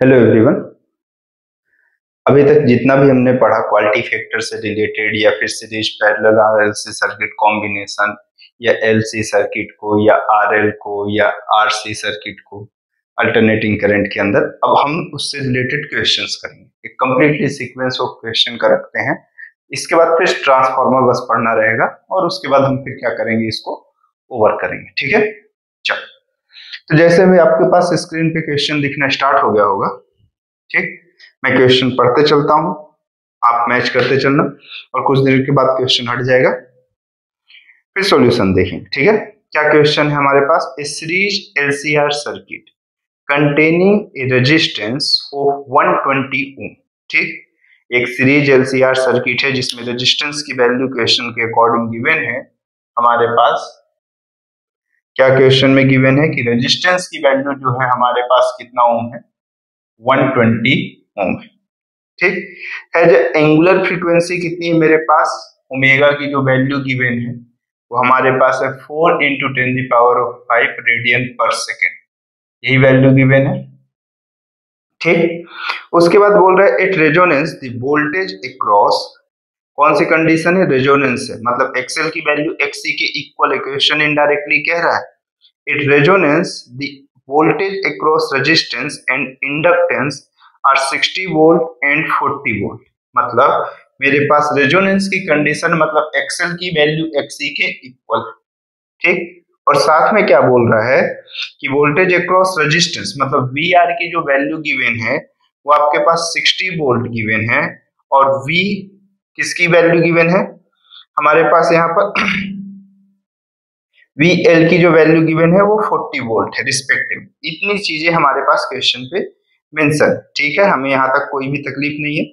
Hello everyone. अभी तक जितना भी हमने पढ़ा क्वालिटी फैक्टर से रिलेटेड या फिर series parallel RLC circuit combination या एलसी सर्किट को या आरएल को या आरसी सर्किट को अल्टरनेटिंग करंट के अंदर, अब हम उससे रिलेटेड क्वेश्चंस करेंगे। एक कंप्लीटली सीक्वेंस ऑफ क्वेश्चन का रखते हैं। इसके बाद फिर ट्रांसफार्मर बस पढ़ना रहेगा और उसके बाद हम फिर क्या करेंगे, इसको ओवर करेंगे। ठीक है, चलो। तो जैसे भी आपके पास स्क्रीन पे क्वेश्चन दिखना स्टार्ट हो गया होगा, ठीक, मैं क्वेश्चन पढ़ते चलता हूं, आप मैच करते चलना और कुछ देर के बाद क्वेश्चन हट जाएगा, फिर सॉल्यूशन देखेंगे। ठीक है, क्या क्वेश्चन है हमारे पास? A series LCR circuit containing a resistance of 120 ohm. ठीक, एक सीरीज एलसीआर सर्किट है जिसमें रेजिस्टेंस की वैल्यू क्वेश्चन के अकॉर्डिंग गिवन है हमारे पास। क्या क्वेश्चन में गिवन है कि रेजिस्टेंस की वैल्यू जो है हमारे पास कितना ओम है? 120 ओम है। ठीक है, जो एंगुलर फ्रीक्वेंसी कितनी है मेरे पास? ओमेगा की जो वैल्यू गिवन है वो हमारे पास है 4 × 10⁵ रेडियन पर सेकेंड, यही वैल्यू गिवन है। ठीक, उसके बाद बोल रहा है at resonance the voltage across, कौन सी कंडीशन है? रेजोनेंस है, मतलब एक्सएल की वैल्यू एक्ससी के इक्वल है। क्वेश्चन इनडायरेक्टली कह रहा है it resonance the voltage across resistance and inductance are 60 volt and 40 volt. मतलब मेरे पास रेजोनेंस की कंडीशन मतलब एक्सएल की वैल्यू एक्ससी के इक्वल। ठीक, और साथ में क्या बोल रहा है कि वोल्टेज अक्रॉस रेजिस्टेंस मतलब वी आर की जो वैल्यू गिवन है वो आपके पास 60 वोल्ट गिवन है और वी किसकी वैल्यू गिवन है हमारे पास यहाँ पर वी एल की जो वैल्यू गिवन है वो 40 वोल्ट है रिस्पेक्टिव। इतनी चीजें हमारे पास क्वेश्चन पे मेंशन। ठीक है, हमें यहाँ तक कोई भी तकलीफ नहीं है।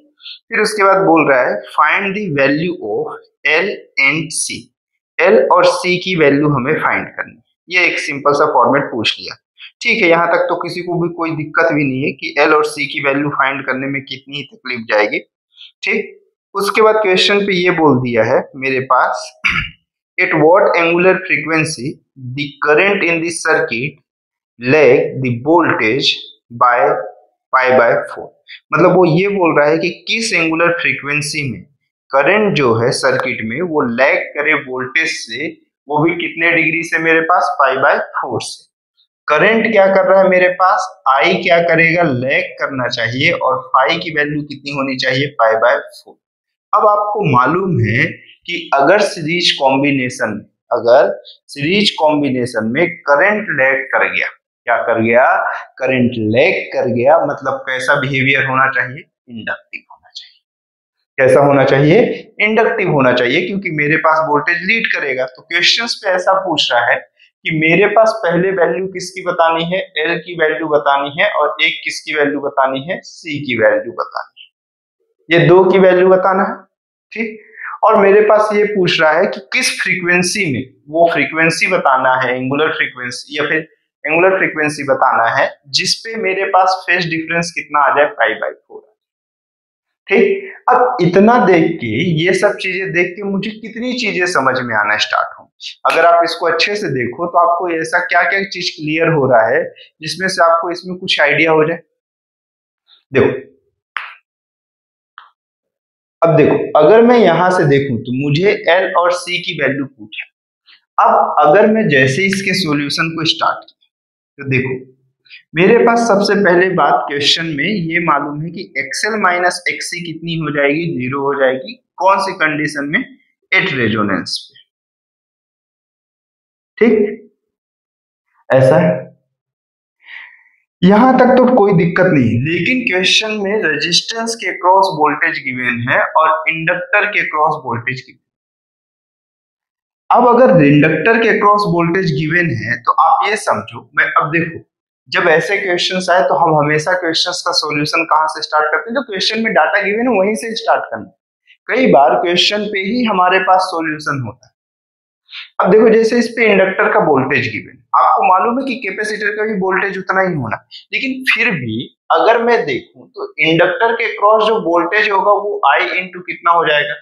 फिर उसके बाद बोल रहा है find the value of L and C. L और सी की वैल्यू हमें फाइंड करनी है। ये एक सिंपल सा फॉर्मेट पूछ लिया। ठीक है, यहाँ तक तो किसी को भी कोई दिक्कत भी नहीं है कि एल और सी की वैल्यू फाइंड करने में कितनी तकलीफ जाएगी। ठीक, उसके बाद क्वेश्चन पे ये बोल दिया है मेरे पास at what angular frequency the current in the circuit lag the voltage by π/4। मतलब वो ये बोल रहा है कि किस एंगुलर फ्रीक्वेंसी में करंट जो है सर्किट में वो लैग करे वोल्टेज से, वो भी कितने डिग्री से मेरे पास? π/4 से। करंट क्या कर रहा है मेरे पास? I क्या करेगा? लैग करना चाहिए और फाई की वैल्यू कितनी होनी चाहिए? π/4। अब आपको मालूम है कि अगर सीरीज कॉम्बिनेशन में करंट लैग कर गया, क्या कर गया? करंट लैग कर गया, मतलब कैसा बिहेवियर होना चाहिए? इंडक्टिव होना चाहिए। कैसा होना चाहिए? इंडक्टिव होना चाहिए, क्योंकि मेरे पास वोल्टेज लीड करेगा। तो क्वेश्चंस पे ऐसा पूछ रहा है कि मेरे पास पहले वैल्यू किसकी बतानी है? एल की वैल्यू बतानी है और एक किसकी वैल्यू बतानी है? सी की वैल्यू बतानी है। ये दो की वैल्यू बताना है। ठीक, और मेरे पास ये पूछ रहा है कि किस फ्रीक्वेंसी में, वो फ्रीक्वेंसी बताना है एंगुलर फ्रीक्वेंसी या फिर एंगुलर फ्रीक्वेंसी बताना है जिसपे मेरे पास फेज डिफरेंस कितना आ जाए? π/4। ठीक, अब इतना देख के, ये सब चीजें देख के मुझे कितनी चीजें समझ में आना स्टार्ट हो। अगर आप इसको अच्छे से देखो तो आपको ऐसा क्या क्या चीज क्लियर हो रहा है जिसमें से आपको इसमें कुछ आइडिया हो जाए। देखो, अब देखो, अगर मैं यहां से देखूं तो मुझे एल और सी की वैल्यू पूछा। अब अगर मैं जैसे इसके सॉल्यूशन को स्टार्ट किया तो देखो, मेरे पास सबसे पहले बात क्वेश्चन में ये मालूम है कि एक्सएल माइनस एक्ससी कितनी हो जाएगी? 0 हो जाएगी। कौन सी कंडीशन में? एट रेजोनेंस पे। ठीक, ऐसा है, यहां तक तो कोई दिक्कत नहीं, लेकिन क्वेश्चन में रेजिस्टेंस के क्रॉस वोल्टेज गिवन है और इंडक्टर के क्रॉस वोल्टेज गिवन। अब अगर इंडक्टर के क्रॉस वोल्टेज गिवन है तो आप ये समझो, मैं अब देखो, जब ऐसे क्वेश्चंस आए तो हम हमेशा क्वेश्चंस का सॉल्यूशन कहां से स्टार्ट करते हैं? जो क्वेश्चन में डाटा गिवन है वहीं से स्टार्ट करना। कई बार क्वेश्चन पे ही हमारे पास सॉल्यूशन होता है। अब देखो, जैसे इस पे इंडक्टर का वोल्टेज गिवन, आपको मालूम है कि कैपेसिटर का भी वोल्टेज उतना ही होना, लेकिन फिर भी अगर मैं देखूं तो इंडक्टर के क्रॉस जो वोल्टेज होगा वो I इंटू कितना हो जाएगा?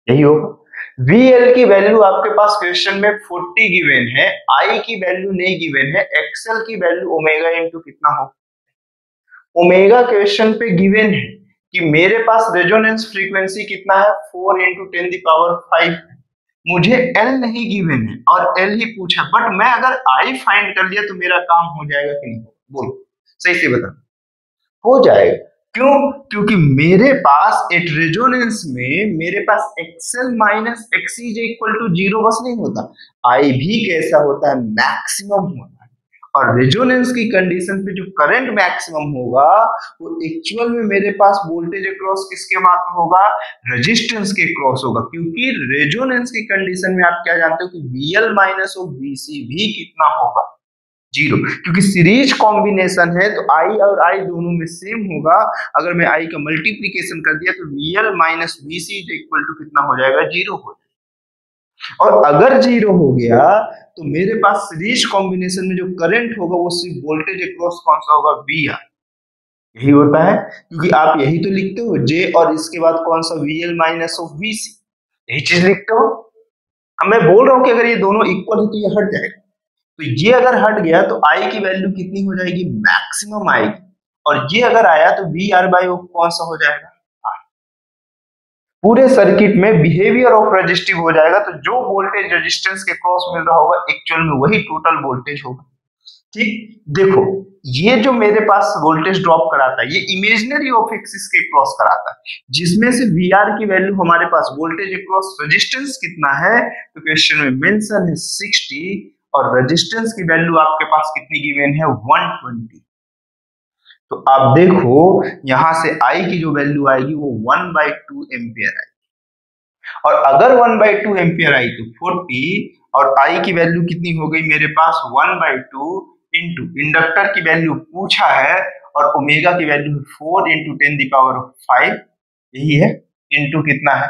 यही होगा। VL की वैल्यू आपके पास क्वेश्चन में 40 गिवन है, I की वैल्यू नहीं गिवन है, XL की वैल्यू ओमेगा इंटू कितना हो? ओमेगा क्वेश्चन पे गिवन है कि मेरे पास रेजोनेंस फ्रीक्वेंसी कितना है 4 इंटू 10⁵ मुझे एल नहीं गिवन है और एल ही पूछा, बट मैं अगर आई फाइंड कर लिया तो मेरा काम हो जाएगा कि नहीं? बोलो सही से बता। हो जाएगा। क्यों? क्योंकि मेरे पास एट रेजोनेंस में मेरे पास XL minus XC equal to 0 बस नहीं होता, आई भी कैसा होता है, मैक्सिमम होता है। और रेजोनेंस की कंडीशन पे जो करंट मैक्सिमम होगा वो एक्चुअल में मेरे पास वोल्टेज अक्रॉस किसके मात्र होगा, रेजिस्टेंस के क्रॉस होगा। क्योंकि रेजोनेंस की कंडीशन में आप क्या जानते हो कि VL माइनस ऑफ VC भी कितना होगा, 0। क्योंकि सीरीज कॉम्बिनेशन है तो आई और आई दोनों में सेम होगा। अगर मैं आई का मल्टीप्लीकेशन कर दिया तो VL minus VC equal to कितना हो जाएगा, 0 हो जाएगा। और अगर 0 हो गया तो मेरे पास सीरीज कॉम्बिनेशन में जो करंट होगा वो सिर्फ वोल्टेज अक्रॉस कौन सा होगा, VR। यही होता है, क्योंकि आप यही तो लिखते हो J और इसके बाद कौन सा, VL माइनस ऑफ VC, यही चीज लिखते हो। अब मैं बोल रहा हूं कि अगर ये दोनों इक्वल है तो ये हट जाएगा। तो ये अगर हट गया तो आई की वैल्यू कितनी हो जाएगी, मैक्सिमम आएगी। और ये अगर आया तो VR बाई ओ कौन सा हो जाएगा, R। पूरे सर्किट में बिहेवियर ऑफ रेजिस्टिव हो जाएगा, तो जो वोल्टेज रेजिस्टेंस के क्रॉस मिल रहा होगा एक्चुअल में वही टोटल वोल्टेज होगा। ठीक, देखो ये जो मेरे पास वोल्टेज ड्रॉप कराता है ये इमेजिनरी ऑफ एक्सिस के क्रॉस कराता है, जिसमें से VR की वैल्यू हमारे पास वोल्टेज अक्रॉस रेजिस्टेंस कितना है, तो क्वेश्चन में मेंशन है 60 और रेजिस्टेंस की वैल्यू आपके पास कितनी गिवन है, 120। तो आप देखो यहां से I की जो वैल्यू आएगी वो 1/2 एम्पियर आएगी। और अगर 1/2 एम्पियर आई तो 40, और I की वैल्यू कितनी हो गई मेरे पास 1/2 इंटू इंडक्टर की वैल्यू पूछा है और ओमेगा की वैल्यू 4 इंटू 10⁵, यही है, इंटू कितना है।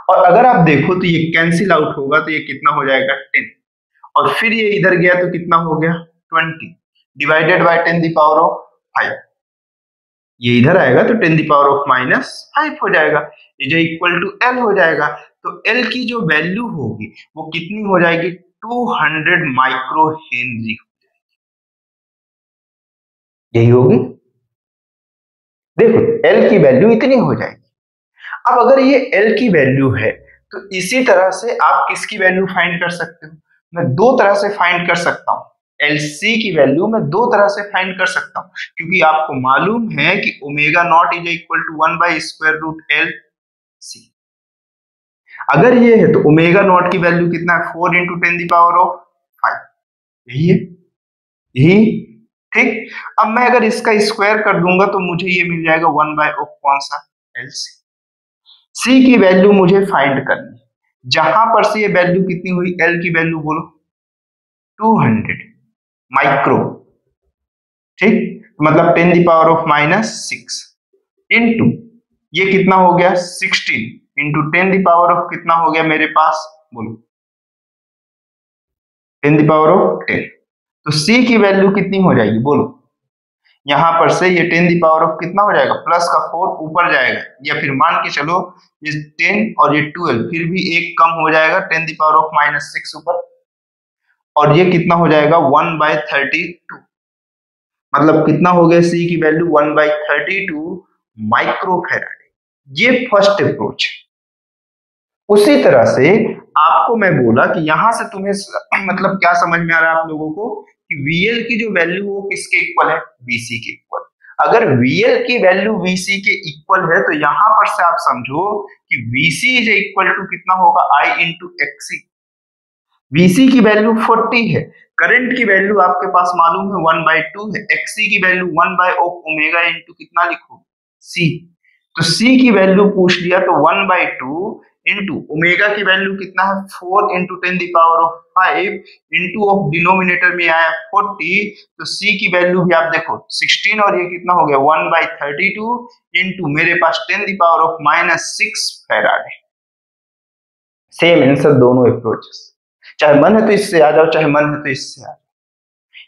और अगर आप देखो तो ये कैंसिल आउट होगा तो ये कितना हो जाएगा, 10। और फिर ये इधर गया तो कितना हो गया, 20 डिवाइडेड बाय 10⁵। ये इधर आएगा तो 10⁻⁻5 हो जाएगा, ये जो इक्वल टू L हो जाएगा। तो L की जो वैल्यू होगी वो कितनी हो जाएगी, 200 माइक्रो हेनरी। यही होगी, देखो L की वैल्यू इतनी हो जाएगी। अब अगर ये L की वैल्यू है तो इसी तरह से आप किसकी वैल्यू फाइंड कर सकते हो, मैं दो तरह से फाइंड कर सकता हूं। LC की वैल्यू मैं दो तरह से फाइंड कर सकता हूं, क्योंकि आपको मालूम है कि omega naught is equal to 1/√LC। अगर ये है तो ओमेगा नॉट की वैल्यू कितना है, 4 इंटू 10⁵। यही है, यही ठीक। अब मैं अगर इसका स्क्वायर कर दूंगा तो मुझे ये मिल जाएगा 1/(of) कौन सा, LC। C की वैल्यू मुझे फाइंड करनी, जहां पर से ये वैल्यू कितनी हुई, L की वैल्यू बोलो 200 माइक्रो, ठीक, मतलब 10⁻⁻6 इंटू ये कितना हो गया 16 इंटू 10⁻⁻, कितना हो गया मेरे पास, बोलो 10⁻10। तो C की वैल्यू कितनी हो जाएगी, बोलो यहां पर से ये 10⁻⁻, कितना हो जाएगा, प्लस का 4 ऊपर जाएगा, या फिर मान के चलो ये 10 और ये 12, फिर भी एक कम हो जाएगा 10⁻⁻6 ऊपर, और ये कितना हो जाएगा 1/32, मतलब कितना हो गया C की वैल्यू 1/32 माइक्रोफैराड। ये फर्स्ट अप्रोच। उसी तरह से आपको मैं बोला कि यहां से तुम्हें मतलब क्या समझ में आ रहा है आप लोगों को कि VL की जो वैल्यू वो किसके इक्वल है, VC के इक्वल। अगर VL की वैल्यू VC के इक्वल है तो यहां पर से आप समझो कि VC इज इक्वल टू कितना होगा, I इंटू XC। VC की वैल्यू 40 है, करंट की वैल्यू आपके पास मालूम है 1/2 है, XC की वैल्यू 1/(ओमेगा) इंटू कितना लिखो, C। तो C की वैल्यू पूछ लिया तो 1/2 इंटू ओमेगा की वैल्यू कितना है 4 इंटू 10⁵ इंटू ऑफ डिनोमिनेटर में आया 40, तो C की वैल्यू भी आप देखो 16 और ये कितना हो गया 1/32 इंटू मेरे पास 10⁻⁻6 फैराड है। सेम आंसर दोनों अप्रोचेस, चाहे मन है तो इससे आ जाओ, चाहे मन है तो इससे आ जाओ।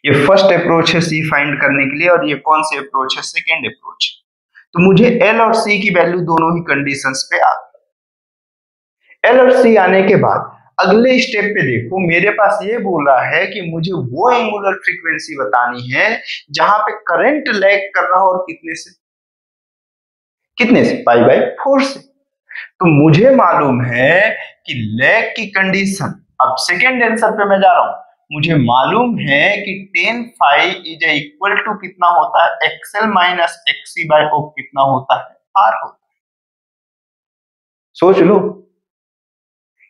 ये फर्स्ट अप्रोच है C फाइंड करने के लिए, और ये कौन सी अप्रोच है, सेकेंड अप्रोच। तो मुझे L और C की वैल्यू दोनों ही कंडीशंस पे आ गई। L और C आने के बाद अगले स्टेप पे देखो, मेरे पास ये बोल रहा है कि मुझे वो एंगुलर फ्रीक्वेंसी बतानी है जहां पे करंट लैग कर रहा हो, और कितने से पाई बाय 4 से। तो मुझे मालूम है कि लैग की कंडीशन, अब सेकेंड आंसर पे मैं जा रहा हूं, मुझे मालूम है कि tan phi is equal to कितना होता है, XL minus XC by O कितना होता है, R होता है। सोच लो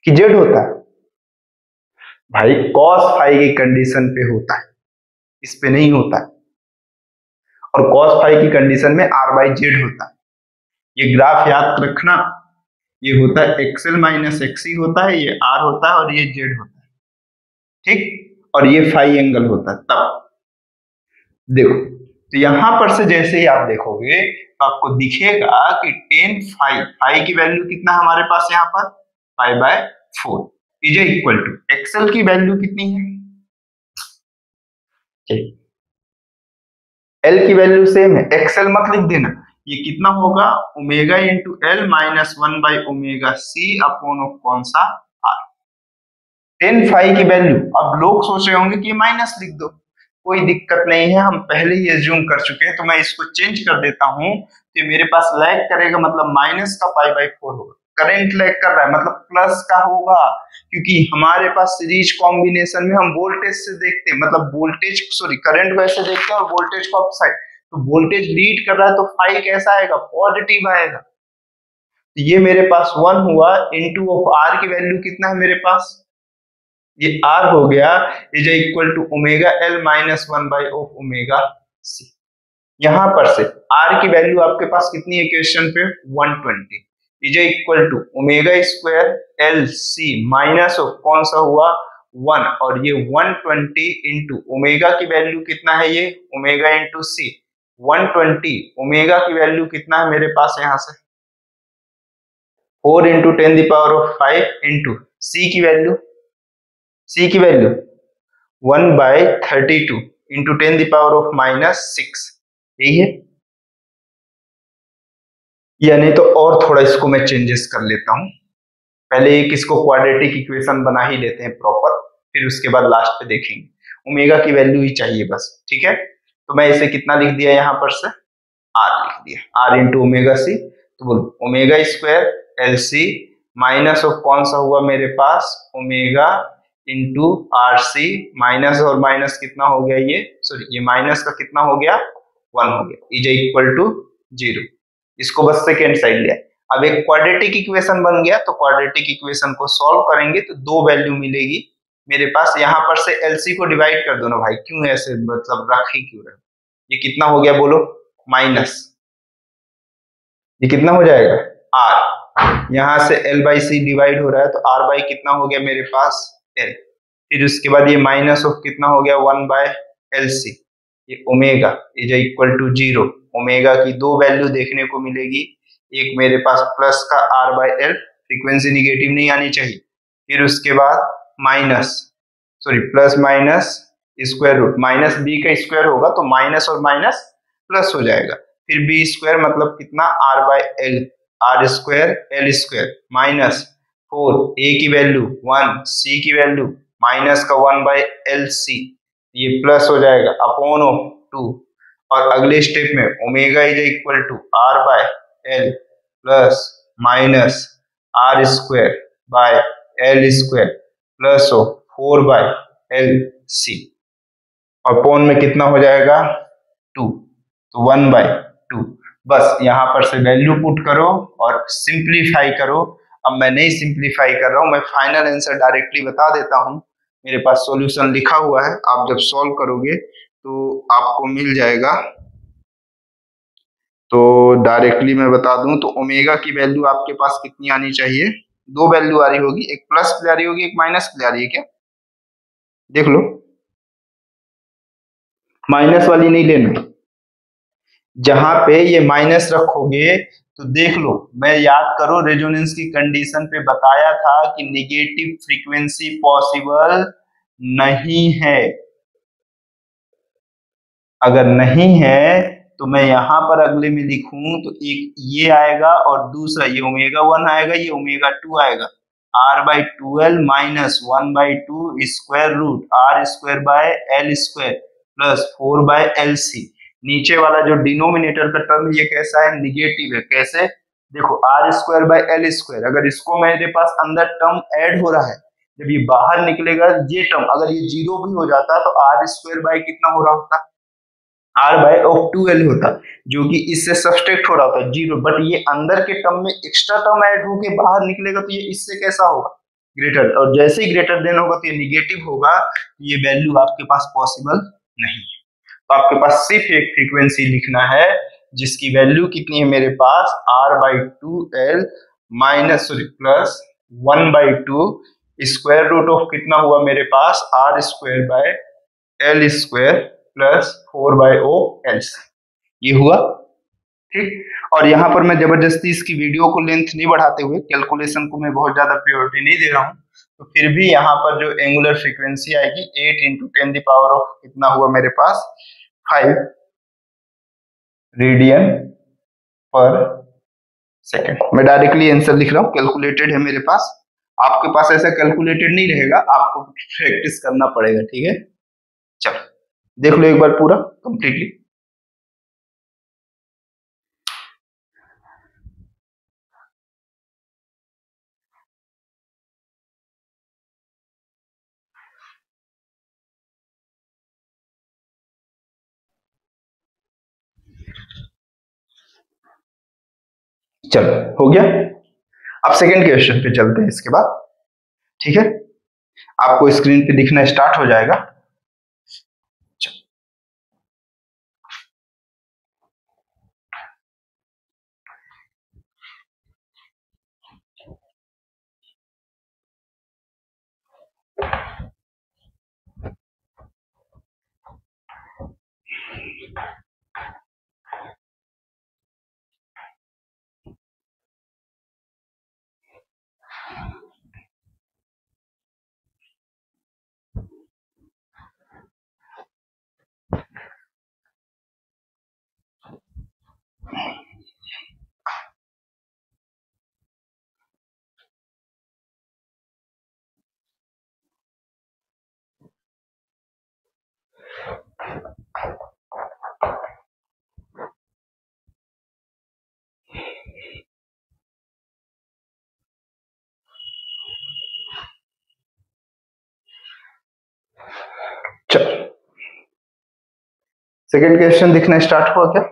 कि Z होता है भाई, cos phi की कंडीशन पे होता है, इस पे नहीं होता है, और cos phi की कंडीशन में R बाई Z होता है। ये ग्राफ याद रखना, ये होता है XL माइनस XC होता है, ये R होता है और ये Z होता है, ठीक, और ये फाई एंगल होता है। तब देखो, तो यहां पर से जैसे ही आप देखोगे तो आपको दिखेगा कि tan फाई की वैल्यू कितना है हमारे पास, यहाँ पर pi by 4 is equal to XL की वैल्यू कितनी है, L की वैल्यू सेम है, XL मत लिख देना, ये कितना होगा omega into L minus 1 by omega C upon of कौन सा, R। tan फाई की वैल्यू, अब लोग सोच रहे होंगे कि माइनस लिख दो, कोई दिक्कत नहीं है, हम पहले ही एज्यूम कर चुके हैं, तो मैं इसको चेंज कर देता हूं, कि मेरे पास लैग करेगा मतलब माइनस का पाई बाई 4 होगा, करंट लैग कर रहा है मतलब प्लस का होगा, क्योंकि हमारे पास सीरीज कॉम्बिनेशन में हम वोल्टेज से देखते हैं, मतलब वोल्टेज सॉरी करंट को ऐसे देखते हैं और वोल्टेज को अपसाइड, तो वोल्टेज लीड कर रहा है तो फाई कैसा आएगा, पॉजिटिव आएगा। तो ये मेरे पास 1 हुआ, इनटू ऑफ R की वैल्यू कितना है मेरे पास, ये R हो गया, is equal to omega L minus 1 by of omega C. यहां पर से R की वैल्यू आपके पास कितनी है क्वेश्चन पे, 120 is equal to omega square L C minus of कौन सा हुआ 1, और ये 120 इंटू ओमेगा की वैल्यू कितना है, ये ओमेगा इंटू सी, 120 ओमेगा की वैल्यू कितना है मेरे पास यहाँ से 4 into 10 power of 5 into C की value, 1 by 32 into 10 power of minus 6, यही है। यानी तो और थोड़ा इसको मैं चेंजेस कर लेता हूं, पहले एक इसको क्वाड्रेटिक इक्वेशन बना ही लेते हैं प्रॉपर, फिर उसके बाद लास्ट पे देखेंगे, ओमेगा की वैल्यू ही चाहिए बस, ठीक है। तो मैं इसे कितना लिख दिया यहाँ पर से, R लिख दिया, R इंटू ओमेगा सी, तो बोलो omega square L C minus of कौन सा हुआ मेरे पास omega into R C, minus और माइनस कितना हो गया, ये सॉरी ये माइनस का कितना हो गया 1 हो गया, इज इक्वल टू 0, इसको बस सेकेंड साइड लिया। अब एक क्वाड्रेटिक इक्वेशन बन गया, तो क्वाड्रेटिक इक्वेशन को सॉल्व करेंगे तो दो वैल्यू मिलेगी मेरे पास, यहाँ पर से एलसी को डिवाइड कर दो ना भाई, क्यों ऐसे मतलब रख ही क्यों रहे, ये कितना हो गया बोलो माइनस, ये कितना हो जाएगा आर, यहां से एल बाई सी डिवाइड हो रहा है तो आर बाई कितना हो गया मेरे पास एल, फिर उसके बाद ये माइनस ऑफ कितना हो गया 1 बाय एल सी, ये omega is equal to 0, omega की दो वैल्यू देखने को मिलेगी, एक मेरे पास प्लस का R by L, frequency negative नहीं आनी चाहिए, फिर उसके बाद minus sorry plus minus square root, minus B का स्क्वायर होगा तो माइनस और माइनस प्लस हो जाएगा, फिर बी स्क्वायर मतलब कितना R by L, R square L square minus 4, A की वैल्यू 1, सी की वैल्यू माइनस का 1 बाय एल सी, ये प्लस हो जाएगा अपॉन ऑफ 2, और अगले स्टेप में omega is equal to R by L plus minus R square by L square plus of 4 by L C, और अपॉन में कितना हो जाएगा 2, तो 1 बाय 2, बस यहाँ पर से वैल्यू पुट करो और सिंप्लीफाई करो। अब मैं नहीं सिंप्लीफाई कर रहा हूँ, मैं फाइनल आंसर डायरेक्टली बता देता हूँ, मेरे पास सॉल्यूशन लिखा हुआ है, आप जब सॉल्व करोगे तो आपको मिल जाएगा। तो डायरेक्टली मैं बता दूं तो ओमेगा की वैल्यू आपके पास कितनी आनी चाहिए, दो वैल्यू आ रही होगी, एक प्लस की आ रही होगी, एक माइनस की आ रही है, क्या देख लो, माइनस वाली नहीं लेना, जहां पे ये माइनस रखोगे तो देख लो, मैं याद करो रेजोनेंस की कंडीशन पे बताया था कि निगेटिव फ्रीक्वेंसी पॉसिबल नहीं है, अगर नहीं है तो मैं यहां पर अगले में लिखूं तो एक ये आएगा और दूसरा ये ओमेगा 1 आएगा, ये ओमेगा 2 आएगा, R by 2l minus 1/2 square root R square by L square plus 4/LC। नीचे वाला जो डिनोमिनेटर का टर्म ये कैसा है, निगेटिव है। कैसे, देखो R square by L square, अगर इसको मेरे पास अंदर टर्म ऐड हो रहा है, जब ये बाहर निकलेगा ये टर्म अगर ये जीरो भी हो जाता तो आर स्क्वायर बाय कितना हो रहा होता, आर बाय ऑफ 2l होता, जो कि इससे सब्सट्रैक्ट हो रहा होता जीरो। बट ये अंदर के टर्म में एक्स्ट्रा टर्म ऐड होके बाहर निकलेगा तो ये इससे कैसा होगा, ग्रेटर। और जैसे ही ग्रेटर देन होगा तो ये निगेटिव होगा, ये वैल्यू आपके पास पॉसिबल नहीं है। तो आपके पास सिर्फ एक फ्रीक्वेंसी लिखना है जिसकी वैल्यू कितनी है मेरे पास, r/2l minus sorry plus 1/2 square root of कितना हुआ मेरे पास, R square by L square plus 4/LC। ये हुआ ठीक। और यहाँ पर मैं जबरदस्ती इसकी वीडियो को लेंथ नहीं बढ़ाते हुए, कैलकुलेशन को मैं बहुत ज्यादा प्रायोरिटी नहीं दे रहा हूँ, तो फिर भी यहाँ पर जो एंगुलर फ्रीक्वेंसी आएगी 8 × 10⁻⁴ कितना हुआ मेरे पास, 5 रेडियन पर सेकेंड। मैं डायरेक्टली आंसर लिख रहा हूँ, कैलकुलेटेड है मेरे पास। आपके पास ऐसा कैलकुलेटेड नहीं रहेगा, आपको प्रैक्टिस करना पड़ेगा, ठीक है। चलो देख लो एक बार पूरा कंप्लीटली। चलो हो गया। अब सेकंड क्वेश्चन पे चलते हैं इसके बाद, ठीक है। आपको स्क्रीन पे दिखना स्टार्ट हो जाएगा। चलो सेकंड क्वेश्चन दिखना स्टार्ट हुआ क्या?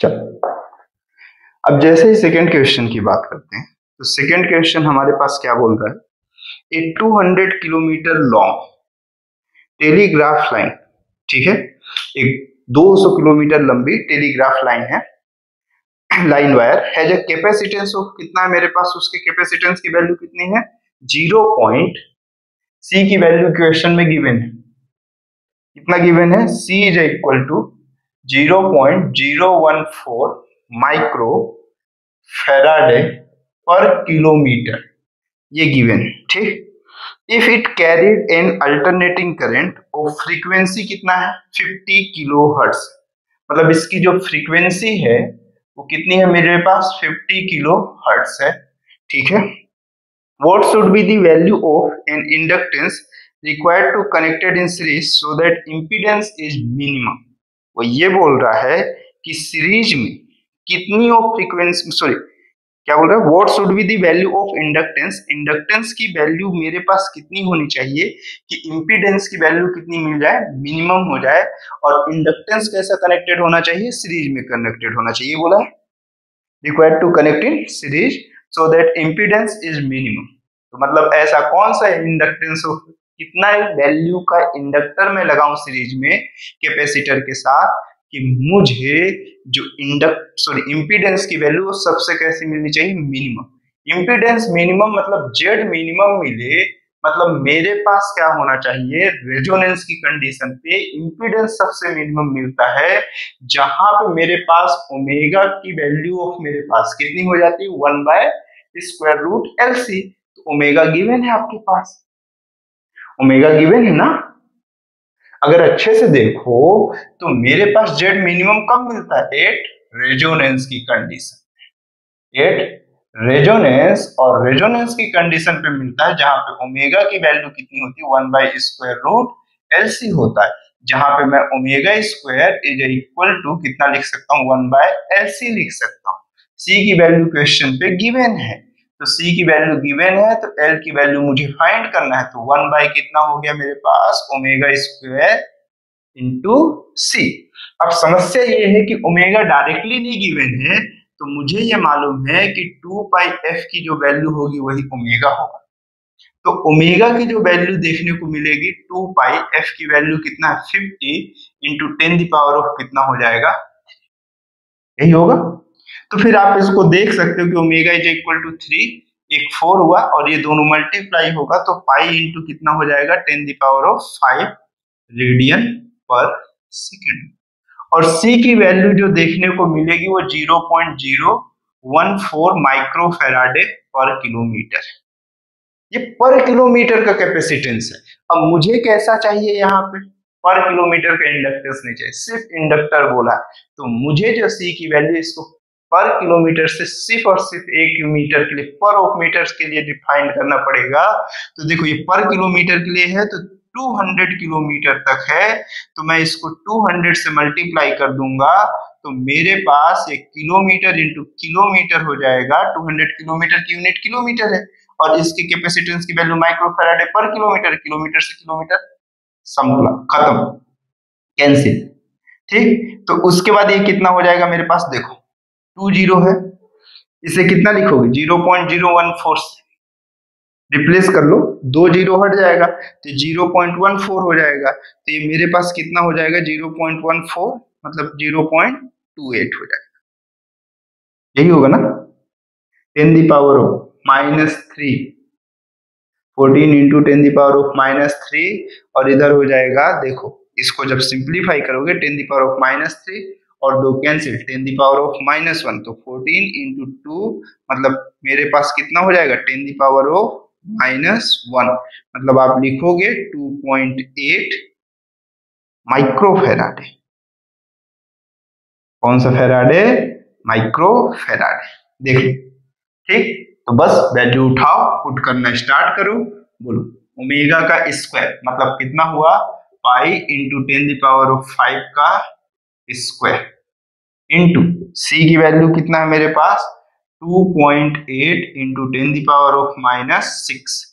चलो अब जैसे ही सेकंड क्वेश्चन की बात करते हैं, तो सेकंड क्वेश्चन हमारे पास क्या बोल रहा है, ए 200 किलोमीटर लॉन्ग टेलीग्राफ लाइन, ठीक है, एक 200 किलोमीटर लंबी टेलीग्राफ लाइन है, line wire has a capacitance of कितना है मेरे पास, उसके कैपेसिटेंस की वैल्यू कितनी है, 0 पॉइंट, सी की वैल्यू क्वेश्चन में गिवन है, कितना गिवन है, C is equal to 0.014 micro farad per kilometre, ये गिवन है, ठीक। If it carried an alternating current और फ्रीक्वेंसी कितना है, 50 किलो हर्ट्ज, मतलब इसकी जो फ्रीक्वेंसी है वो कितनी है मेरे पास, 50 किलो हर्ट्ज है, ठीक है। What should be the value of an inductance required to connected in series so that impedance is minimum. वो ये बोल रहा है कि सीरीज में कितनी ऑफ फ्रीक्वेंसी, सॉरी क्या बोल रहा है, what should be the value of inductance, inductance की वैल्यू मेरे पास कितनी होनी चाहिए कि इंपीडेंस की वैल्यू कितनी मिल जाए, मिनिमम हो जाए। और इंडक्टेंस कैसा कनेक्टेड होना चाहिए, सीरीज में कनेक्टेड होना चाहिए, बोला है required to connect in series so that impedance is minimum. तो मतलब ऐसा कौन सा इंडक्टेंस हो, कितना वैल्यू का इंडक्टर में लगाऊं सीरीज में कैपेसिटर के साथ कि मुझे जो इंपीडेंस की वैल्यू सबसे कैसी मिलनी चाहिए, मिनिमम। इंपीडेंस मिनिमम मतलब जेड मिनिमम मिले, मतलब मेरे पास क्या होना चाहिए, रेजोनेंस की कंडीशन पे इंपीडेंस सबसे मिनिमम मिलता है जहां पे मेरे पास ओमेगा की वैल्यू ऑफ मेरे पास कितनी हो जाती है, 1/√LC। तो ओमेगा गिवन है आपके पास, ओमेगा गिवन है ना। अगर अच्छे से देखो तो मेरे पास जेड मिनिमम कब मिलता है? एट रेजोनेंस की कंडीशन, एट रेजोनेंस और रेजोनेंस की कंडीशन पे मिलता है, जहां पे ओमेगा की वैल्यू कितनी होती है? 1/√LC होता है, जहां पे मैं omega square is equal to कितना लिख सकता हूँ? 1/LC लिख सकता हूँ। सी की वैल्यू क्वेश्चन पे गिवन है, तो सी की वैल्यू गिवन है, तो एल की वैल्यू मुझे फाइंड करना है, तो 1 बाय कितना हो गया मेरे पास? ओमेगा स्क्वायर इंटू सी। अब समस्या ये है कि ओमेगा डायरेक्टली नहीं गिवन है, तो मुझे ये मालूम है कि 2 पाई एफ की जो वैल्यू होगी वही ओमेगा होगा। तो ओमेगा की जो वैल्यू देखने को मिलेगी 2 पाई एफ की वैल्यू कितना है? 50 इंटू 10 कितना हो जाएगा? यही होगा। तो फिर आप इसको देख सकते हो कि ओमेगा इज इक्वल टू 3, एक 4 हुआ और ये दोनों मल्टीप्लाई होगा, तो पाई इंटू कितना हो जाएगा? 10⁵ रेडियन पर सेकेंड। और C की वैल्यू जो देखने को मिलेगी वो 0.014 माइक्रोफेराडे पर किलोमीटर। ये पर किलोमीटर का कैपेसिटेंस है। अब मुझे कैसा चाहिए? यहाँ पे पर किलोमीटर का इंडक्टेंस नहीं चाहिए, सिर्फ इंडक्टर बोला, तो मुझे जो C की वैल्यू इसको पर किलोमीटर से सिर्फ और सिर्फ 1 मीटर के लिए, पर ऑफ मीटर के लिए डिफाइन करना पड़ेगा। तो देखो ये पर किलोमीटर के लिए है, तो 200 किलोमीटर तक है, तो मैं इसको 200 से मल्टीप्लाई कर दूंगा, तो मेरे पास एक किलोमीटर इंटू किलोमीटर हो जाएगा। 200 किलोमीटर की यूनिट किलोमीटर है, और इसकी कैपेसिटेंस की वैल्यू माइक्रोफैराडे पर किलोमीटर, किलोमीटर से किलोमीटर समतुला, खत्म, कैंसिल। ठीक, तो उसके बाद ये कितना हो जाएगा मेरे पास? देखो 2 जीरो है, इसे कितना लिखोगे? 0.014 से रिप्लेस कर लो, 2 जीरो हट जाएगा तो 0.14 हो जाएगा, तो ये मेरे पास कितना हो जाएगा? 0.14 मतलब 0.28 हो जाएगा। यही होगा ना? 10⁻³ 14 इंटू 10⁻³ और इधर हो जाएगा, देखो इसको जब सिंप्लीफाई करोगे 10⁻³ और 2 कैंसिल, 10⁻⁻1 तो 14 इंटू 2 मतलब मेरे पास कितना हो जाएगा? 10⁻⁻1 मतलब आप लिखोगे 2.8 माइक्रोफेराडे। कौन सा फेराडे? माइक्रोफेराडे। देख लो, ठीक, तो बस वैल्यू उठाओ, पुट करना स्टार्ट करो, बोलो ओमेगा का स्क्वायर मतलब कितना हुआ? पाई इंटू 10⁵ का स्क्वायर इंटू सी की वैल्यू कितना है मेरे पास? 2.8 इंटू 10⁻⁻6,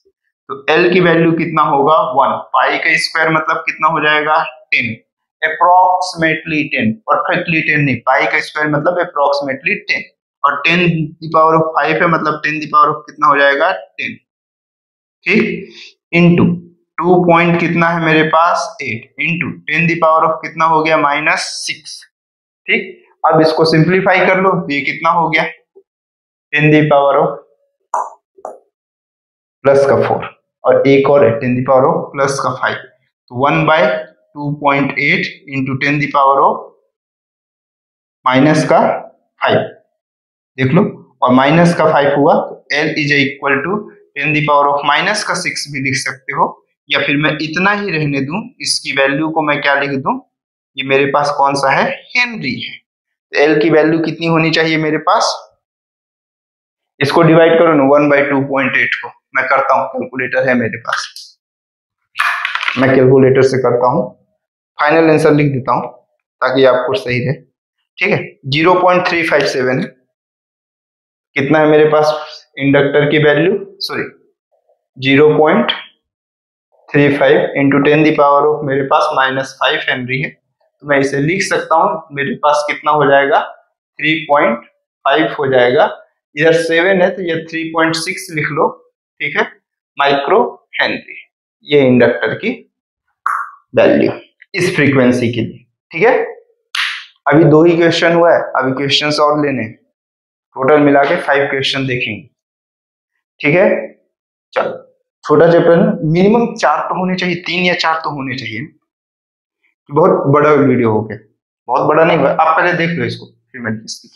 तो एल की वैल्यू कितना होगा? 1। पाई का स्क्वायर मतलब कितना हो जाएगा? 10, अप्रोक्सीमेटली 10, परफेक्टली 10 नहीं, पाई का स्क्वायर मतलब अप्रोक्सीमेटली 10, और 10⁵ है मतलब 10 कितना हो जाएगा? 10। ठीक, इंटू 2 पॉइंट कितना है मेरे पास? 8 इंटू 10 कितना हो गया? -6। ठीक, अब इसको सिंप्लीफाई कर लो, ये कितना हो गया? 10⁻4 और एक और है 10⁻+5, तो 1/2.8 इंटू 10⁻⁻5 देख लो, और -5 हुआ, तो L इज इक्वल टू 10⁻⁻6 भी लिख सकते हो, या फिर मैं इतना ही रहने दूं, इसकी वैल्यू को मैं क्या लिख दूं? ये मेरे पास कौन सा है? हेनरी है। तो L की वैल्यू कितनी होनी चाहिए मेरे पास? इसको डिवाइड करो ना 1/2.8 को, मैं करता हूं, कैलकुलेटर है मेरे पास, मैं कैलकुलेटर से करता हूं, फाइनल आंसर लिख देता हूं ताकि आपको सही रहे। ठीक है, 0.357 है। कितना है मेरे पास इंडक्टर की वैल्यू? सॉरी, 0.35 इंटू 10⁻⁻, मेरे पास -5 हेनरी है, तो मैं इसे लिख सकता हूँ, मेरे पास कितना हो जाएगा? 3.5 हो जाएगा, इधर 7 है तो ये 3.6 लिख लो। ठीक है, माइक्रो हेनरी, ये इंडक्टर की वैल्यू इस फ्रीक्वेंसी के लिए। ठीक है, अभी 2 ही क्वेश्चन हुआ है, अभी क्वेश्चन और लेने, टोटल मिला के 5 क्वेश्चन देखेंगे। ठीक है, चलो, छोटा चैप्टर है, मिनिमम 4 तो होने चाहिए, 3 या 4 तो होने चाहिए। बहुत बड़ा वीडियो हो गया, बहुत बड़ा नहीं हुआ, आप पहले देख लो इसको, फिर मैं इसकी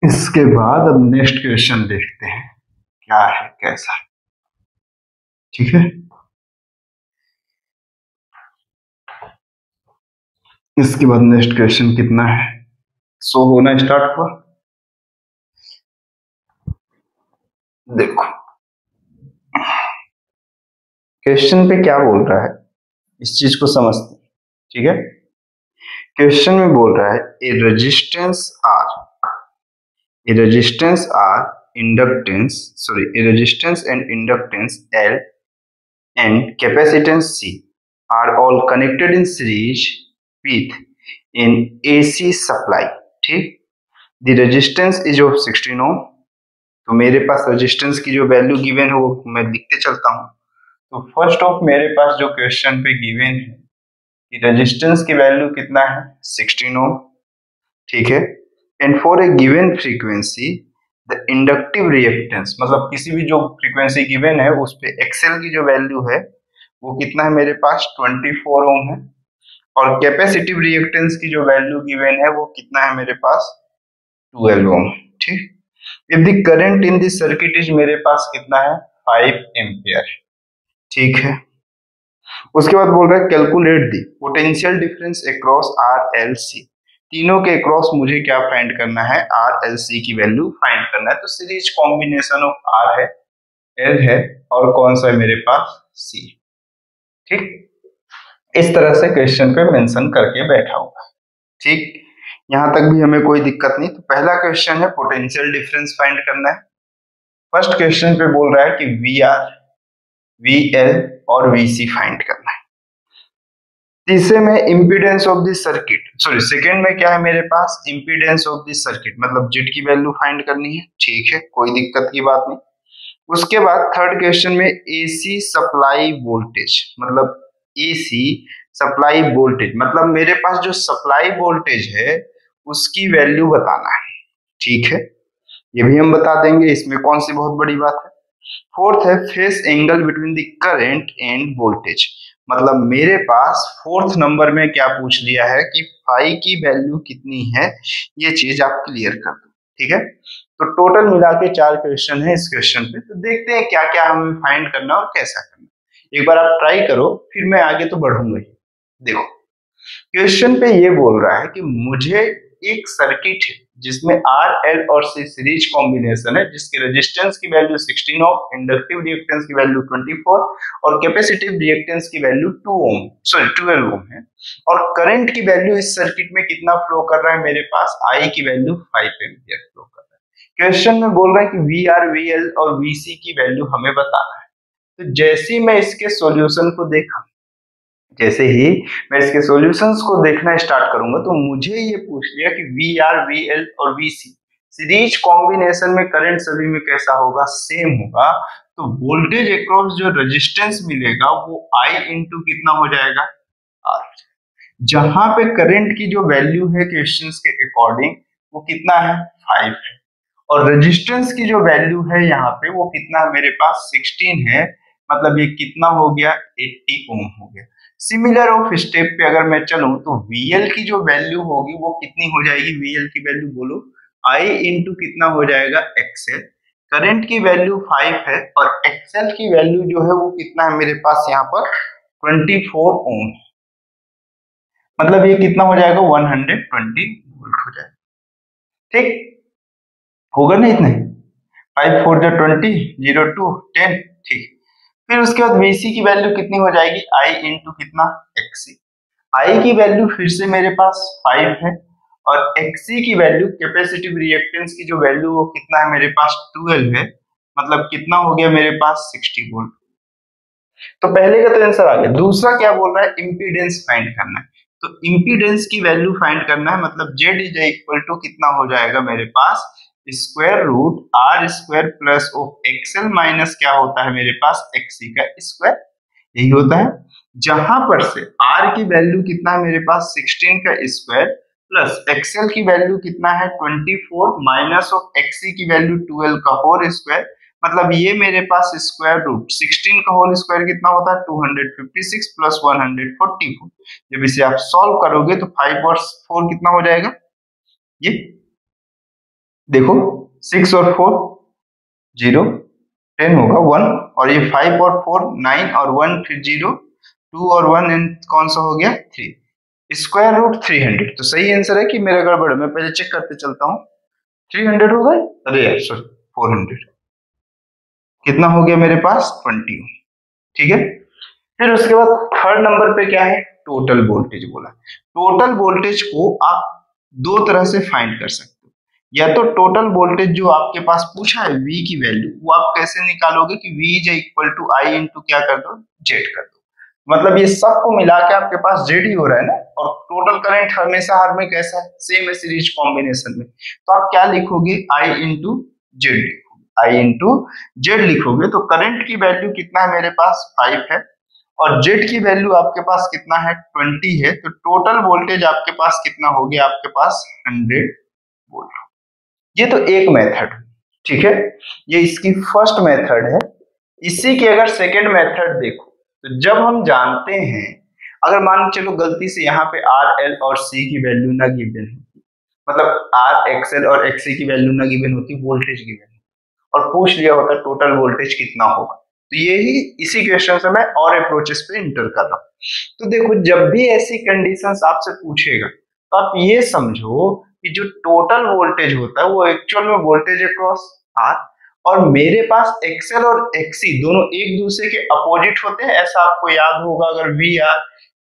इसके बाद अब नेक्स्ट क्वेश्चन देखते हैं क्या है कैसा। ठीक है, इसके बाद नेक्स्ट क्वेश्चन कितना है, शो होना स्टार्ट हुआ। देखो क्वेश्चन पे क्या बोल रहा है, इस चीज को समझते हैं। ठीक है, क्वेश्चन में बोल रहा है a resistance R inductance and inductance L and capacitance C are all connected in series with an AC supply. ठीक, the resistance is of 16 ohm। तो मेरे पास रेजिस्टेंस की जो वैल्यू गिवन है वो मैं लिखते चलता हूँ। तो फर्स्ट ऑफ मेरे पास जो क्वेश्चन पे गिवन है कि रेजिस्टेंस की वैल्यू कितना है 16 ओम। ठीक है, and for a given frequency the inductive reactance, मतलब किसी भी जो फ्रीक्वेंसी गिवन है उस पे एक्सएल की जो वैल्यू है वो कितना है मेरे पास 24 ओम है, और कैपेसिटिव रिएक्टेंस की जो वैल्यू गिवन है वो कितना है मेरे पास 12 ओम। ठीक, if the current in this circuit is मेरे पास कितना है 5 एम्पियर। ठीक है, उसके बाद बोल रहा है calculate the potential difference across R L C. तीनों के अक्रॉस मुझे क्या फाइंड करना है, आर एल सी की वैल्यू फाइंड करना है। तो सीरीज कॉम्बिनेशन ऑफ आर है, एल है, और कौन सा है मेरे पास सी। ठीक, इस तरह से क्वेश्चन पे मेंशन करके बैठा हुआ। ठीक, यहां तक भी हमें कोई दिक्कत नहीं। तो पहला क्वेश्चन है पोटेंशियल डिफरेंस फाइंड करना है। फर्स्ट क्वेश्चन पे बोल रहा है कि वी आर, वी एल और वी सी फाइंड करना है। तीसरे में impedance of this circuit, sorry second में क्या है मेरे पास इंपीडेंस ऑफ दिस सर्किट, मतलब जेड की वैल्यू फाइंड करनी है। ठीक है, कोई दिक्कत की बात नहीं। उसके बाद थर्ड क्वेश्चन में एसी सप्लाई वोल्टेज, मतलब एसी सप्लाई वोल्टेज, मतलब मेरे पास जो सप्लाई वोल्टेज है उसकी वैल्यू बताना है। ठीक है, ये भी हम बता देंगे, इसमें कौन सी बहुत बड़ी बात है। फोर्थ है face angle between the current end voltage, मतलब मेरे पास फोर्थ नंबर में क्या पूछ लिया है कि फाई की वैल्यू कितनी है, ये चीज आप क्लियर कर दो। ठीक है, तो टोटल मिला के 4 क्वेश्चन है इस क्वेश्चन पे। तो देखते हैं क्या क्या हमें फाइंड करना और कैसा करना। एक बार आप ट्राई करो, फिर मैं आगे तो बढ़ूंगा ही। देखो क्वेश्चन पे ये बोल रहा है कि मुझे एक सर्किट है जिसमें आर एल और सी सीरीज कॉम्बिनेशन है, जिसकी रेजिस्टेंस की वैल्यू 16 ओम, इंडक्टिव रिएक्टेंस की वैल्यू 24 और कैपेसिटिव रिएक्टेंस की वैल्यू 2 ओम, सॉरी 12 ओम है, और करंट की वैल्यू इस सर्किट में कितना फ्लो कर रहा है मेरे पास, आई की वैल्यू 5 एम्पियर फ्लो कर रहा है। क्वेश्चन में बोल रहा है कि वी आर, वी एल और वी सी की वैल्यू हमें बताना है। तो जैसे ही मैं इसके सॉल्यूशन को देखा, जैसे ही मैं इसके सॉल्यूशंस को देखना स्टार्ट करूंगा, तो मुझे ये पूछ लिया कि वी आर, वी एल और वी सी सीरीज कॉम्बिनेशन में करंट सभी में कैसा होगा, सेम होगा। तो वोल्टेज अक्रॉस जो रेजिस्टेंस मिलेगा वो आई इंटू कितना हो जाएगा, आर। जहां पे करंट की जो वैल्यू है क्वेश्चंस के अकॉर्डिंग वो कितना है 5 है, और रेजिस्टेंस की जो वैल्यू है यहाँ पे वो कितना मेरे पास 16 है, मतलब ये कितना हो गया 80 ओम हो गया। सिमिलर ऑफ स्टेप पे अगर मैं चलूं तो VL की जो वैल्यू होगी वो कितनी हो जाएगी, VL की वैल्यू बोलो I इंटू कितना हो जाएगा XL। करंट की वैल्यू 5 है और XL की वैल्यू जो है वो कितना है मेरे पास यहाँ पर 24 ओम, मतलब ये कितना हो जाएगा 120 वोल्ट हो जाएगा। ठीक होगा ना, इतने 5 4 जो 20 0 2 10। ठीक, फिर उसके बाद VC की वैल्यू कितनी हो जाएगी, I इंटू कितना XC। I की वैल्यू फिर से मेरे पास 5 है, और XC की वैल्यू कैपेसिटिव रिएक्टेंस की जो वैल्यू वो कितना है मेरे पास 12 है, मतलब कितना हो गया मेरे पास 60 वोल्ट। तो पहले का तो आंसर आ गया। दूसरा क्या बोल रहा है, इम्पीडेंस फाइंड करना है। तो इम्पीडेंस की वैल्यू फाइंड करना है, मतलब Z इज इक्वल टू कितना हो जाएगा मेरे पास square root R square plus of XL minus क्या होता है मेरे पास XC का स्क्वायर, यही होता है। जहां पर से R की वैल्यू कितना है मेरे पास 16 का स्क्वायर प्लस एक्सएल की वैल्यू कितना है 24 माइनस ऑफ एक्सी की वैल्यू 12 का होल स्क्वायर, मतलब ये मेरे पास स्क्वायर रूट 16 का होल स्क्वायर कितना होता है 256 प्लस 144। जब इसे आप सॉल्व करोगे तो 5 और 4 कितना हो जाएगा, ये देखो 6 और 4 0 10 होगा 1, और ये 5 और 4 9 और 1 फिर 0 2 और 1 एंड कौन सा हो गया 3, स्क्वायर रूट 300। तो सही आंसर है कि मेरा गड़बड़ है, मैं पहले चेक करते चलता हूँ। 300 होगा, अरे यार सॉरी 400, कितना हो गया मेरे पास 20। ठीक है, फिर उसके बाद थर्ड नंबर पे क्या है, टोटल वोल्टेज बोला। टोटल वोल्टेज को आप दो तरह से फाइंड कर सकते हो, या तो टोटल वोल्टेज जो आपके पास पूछा है V की वैल्यू, वो आप कैसे निकालोगे कि V is equal to I into क्या कर दो Z कर दो, मतलब ये सबको मिला के आपके पास Z ही हो रहा है ना, और टोटल करंट हमेशा हर में कैसा है सेम है सीरीज कॉम्बिनेशन में, तो आप क्या लिखोगे I इंटू Z लिखोगे, I इंटू Z लिखोगे तो करंट की वैल्यू कितना है मेरे पास 5 है, और Z की वैल्यू आपके पास कितना है 20 है, तो टोटल वोल्टेज आपके पास कितना हो गया, आपके पास 100 वोल्ट। ये तो एक मेथड, ठीक है, ये इसकी फर्स्ट मेथड है। इसी की अगर सेकेंड मेथड देखो, तो जब हम जानते हैं, अगर मान चलो गलती से यहाँ पे आर एल और सी की वैल्यू ना गिवन होती, मतलब आर एक्सएल और एक्सी की वैल्यू ना गिवन होती, वोल्टेज गिवन और पूछ लिया होता टोटल वोल्टेज कितना होगा, तो यही इसी क्वेश्चन से मैं और अप्रोचेस पे इंटर कर रहा हूँ। तो देखो जब भी ऐसी कंडीशंस आपसे पूछेगा तो आप ये समझो कि जो टोटल वोल्टेज होता है वो एक्चुअल में वोल्टेज अक्रॉस आर, और मेरे पास एक्सएल और एक्सी दोनों एक दूसरे के अपोजिट होते हैं, ऐसा आपको याद होगा। अगर वी आर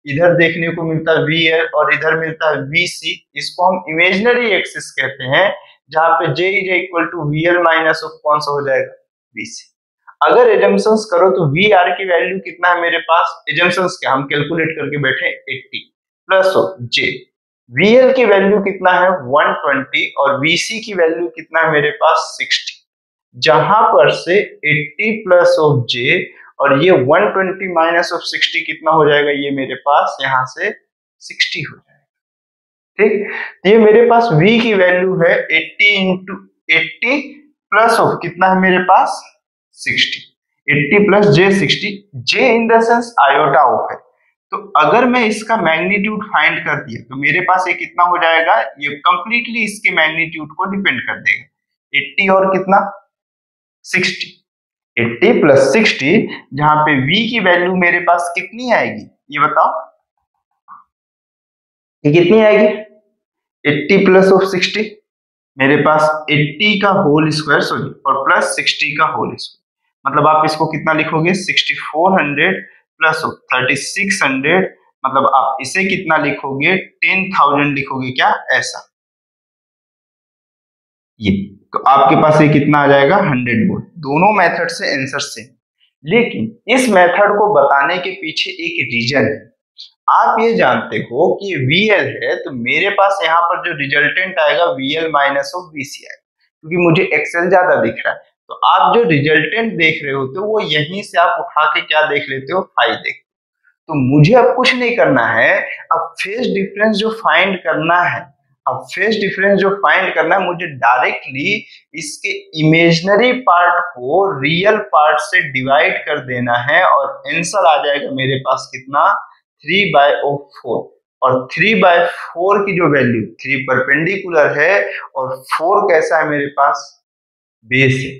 इधर देखने को मिलता है वी एल और इधर मिलता है वी सी, इसको हम इमेजिनरी एक्सिस कहते हैं, जहां पे J is equal to V L minus of कौन सा हो जाएगा वी सी। अगर एजम्पशंस करो तो वी आर की वैल्यू कितना है मेरे पास, एजम्पशंस क्या हम कैलकुलेट करके बैठे 80 प्लस जे, वीएल की वैल्यू कितना है 120 और वीसी की वैल्यू कितना है मेरे पास 60, जहां पर से 80 प्लस ऑफ जे और ये 120 माइनस ऑफ 60 कितना हो जाएगा, ये मेरे पास यहां से 60 हो जाएगा। ठीक, तो ये मेरे पास V की वैल्यू है 80 इंटू 80 प्लस ऑफ कितना है मेरे पास 60, 80 plus J 60, J in the sense iota of है। तो अगर मैं इसका मैग्नीट्यूड फाइंड कर दिया तो मेरे पास ये कितना हो जाएगा, ये कंप्लीटली इसके मैग्नीट्यूड को डिपेंड कर देगा। 80 और कितना 60, 80 प्लस 60, जहां पे V की वैल्यू मेरे पास कितनी आएगी ये बताओ, ये कितनी आएगी 80 प्लस ऑफ 60, मेरे पास 80 का होल स्क्वायर सॉरी और प्लस 60 का होल स्क्वायर, मतलब आप इसको कितना लिखोगे 6400 प्लस 3600, मतलब आप इसे कितना लिखोगे 10,000 लिखोगे क्या ऐसा, ये तो आपके पास ये कितना आ जाएगा 100 वोल्ट। दोनों मेथड से आंसर सेम, लेकिन इस मेथड को बताने के पीछे एक रीजन है। आप ये जानते हो कि VL है तो मेरे पास यहाँ पर जो रिजल्टेंट आएगा VL माइनस ऑफ VC आएगा, क्योंकि मुझे एक्सेल ज्यादा दिख रहा है। तो आप जो रिजल्टेंट देख रहे होते हो वो यहीं से आप उठा के क्या देख लेते हो फाई देख, तो मुझे अब कुछ नहीं करना है, अब फेज डिफरेंस जो फाइंड करना है, अब फेज डिफरेंस जो फाइंड करना है मुझे डायरेक्टली इसके इमेजिनरी पार्ट को रियल पार्ट से डिवाइड कर देना है, और आंसर आ जाएगा मेरे पास कितना 3/4, और 3/4 की जो वैल्यू 3 परपेंडिकुलर है और 4 कैसा है मेरे पास बेस है,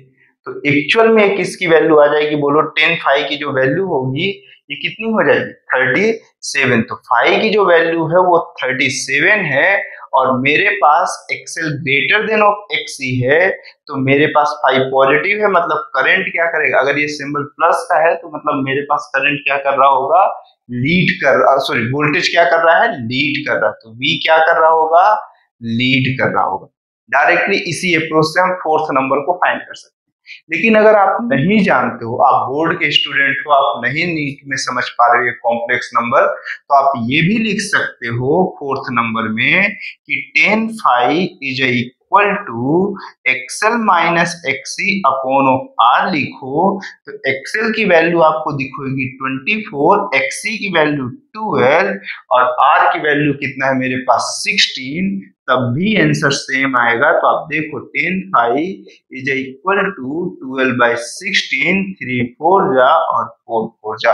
तो एक्चुअल में किसकी वैल्यू आ जाएगी बोलो 10 फाई की जो वैल्यू होगी ये कितनी हो जाएगी 37। तो फाई की जो वैल्यू है वो 37 है, और मेरे पास XL greater than of XC है, तो मेरे पास फाई पॉजिटिव है, मतलब करंट क्या करेगा, अगर ये सिंबल प्लस का है तो मतलब मेरे पास करंट क्या कर रहा होगा लीड कर, सॉरी वोल्टेज क्या कर रहा है लीड कर रहा है, तो V क्या कर रहा होगा लीड कर रहा होगा। डायरेक्टली इसी अप्रोच से हम फोर्थ नंबर को फाइंड कर सकते हैं। लेकिन अगर आप नहीं जानते हो, आप बोर्ड के स्टूडेंट हो, आप नहीं नीट में समझ पा रहे हो कॉम्प्लेक्स नंबर, तो आप ये भी लिख सकते हो फोर्थ नंबर में कि 10 phi is equal to XL minus XC upon of R लिखो तो एक्सएल की वैल्यू आपको दिखेगी 24, एक्सी की वैल्यू 12 और आर की वैल्यू कितना है मेरे पास 16, तब भी आंसर सेम आएगा। तो आप देखो 10 फाइव इज इक्वल टू 12/16, 3 4 जा और 4 4 जा।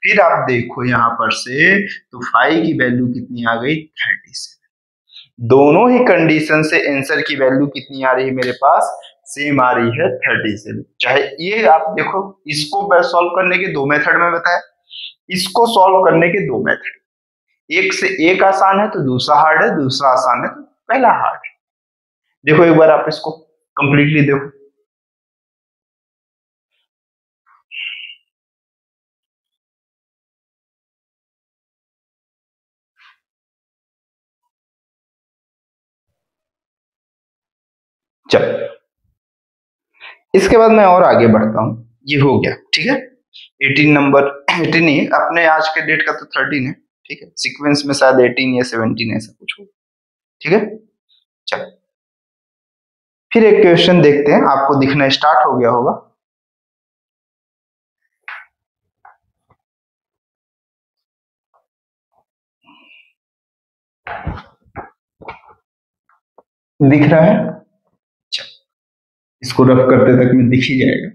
फिर आप देखो यहाँ पर से तो 5 की वैल्यू कितनी आ गई 37। दोनों ही कंडीशन से आंसर की वैल्यू कितनी आ रही है मेरे पास, सेम आ रही है 37। चाहे ये आप देखो, इसको सॉल्व करने के दो मेथड में बताया, इसको सॉल्व करने के दो मेथड, एक से एक आसान है तो दूसरा हार्ड है, दूसरा आसान है तो पहला हार्ड है। देखो एक बार आप इसको कंप्लीटली देखो। चलो इसके बाद मैं और आगे बढ़ता हूं, ये हो गया ठीक है। 18 नंबर 18 नहीं, अपने आज के डेट का तो 13 है, ठीक है, सीक्वेंस में शायद 18 या 17 ऐसा कुछ हो, ठीक है। चलो फिर एक क्वेश्चन देखते हैं, आपको दिखना स्टार्ट हो गया होगा। दिख रहा है? चलो इसको रफ करते तक में दिख ही जाएगा।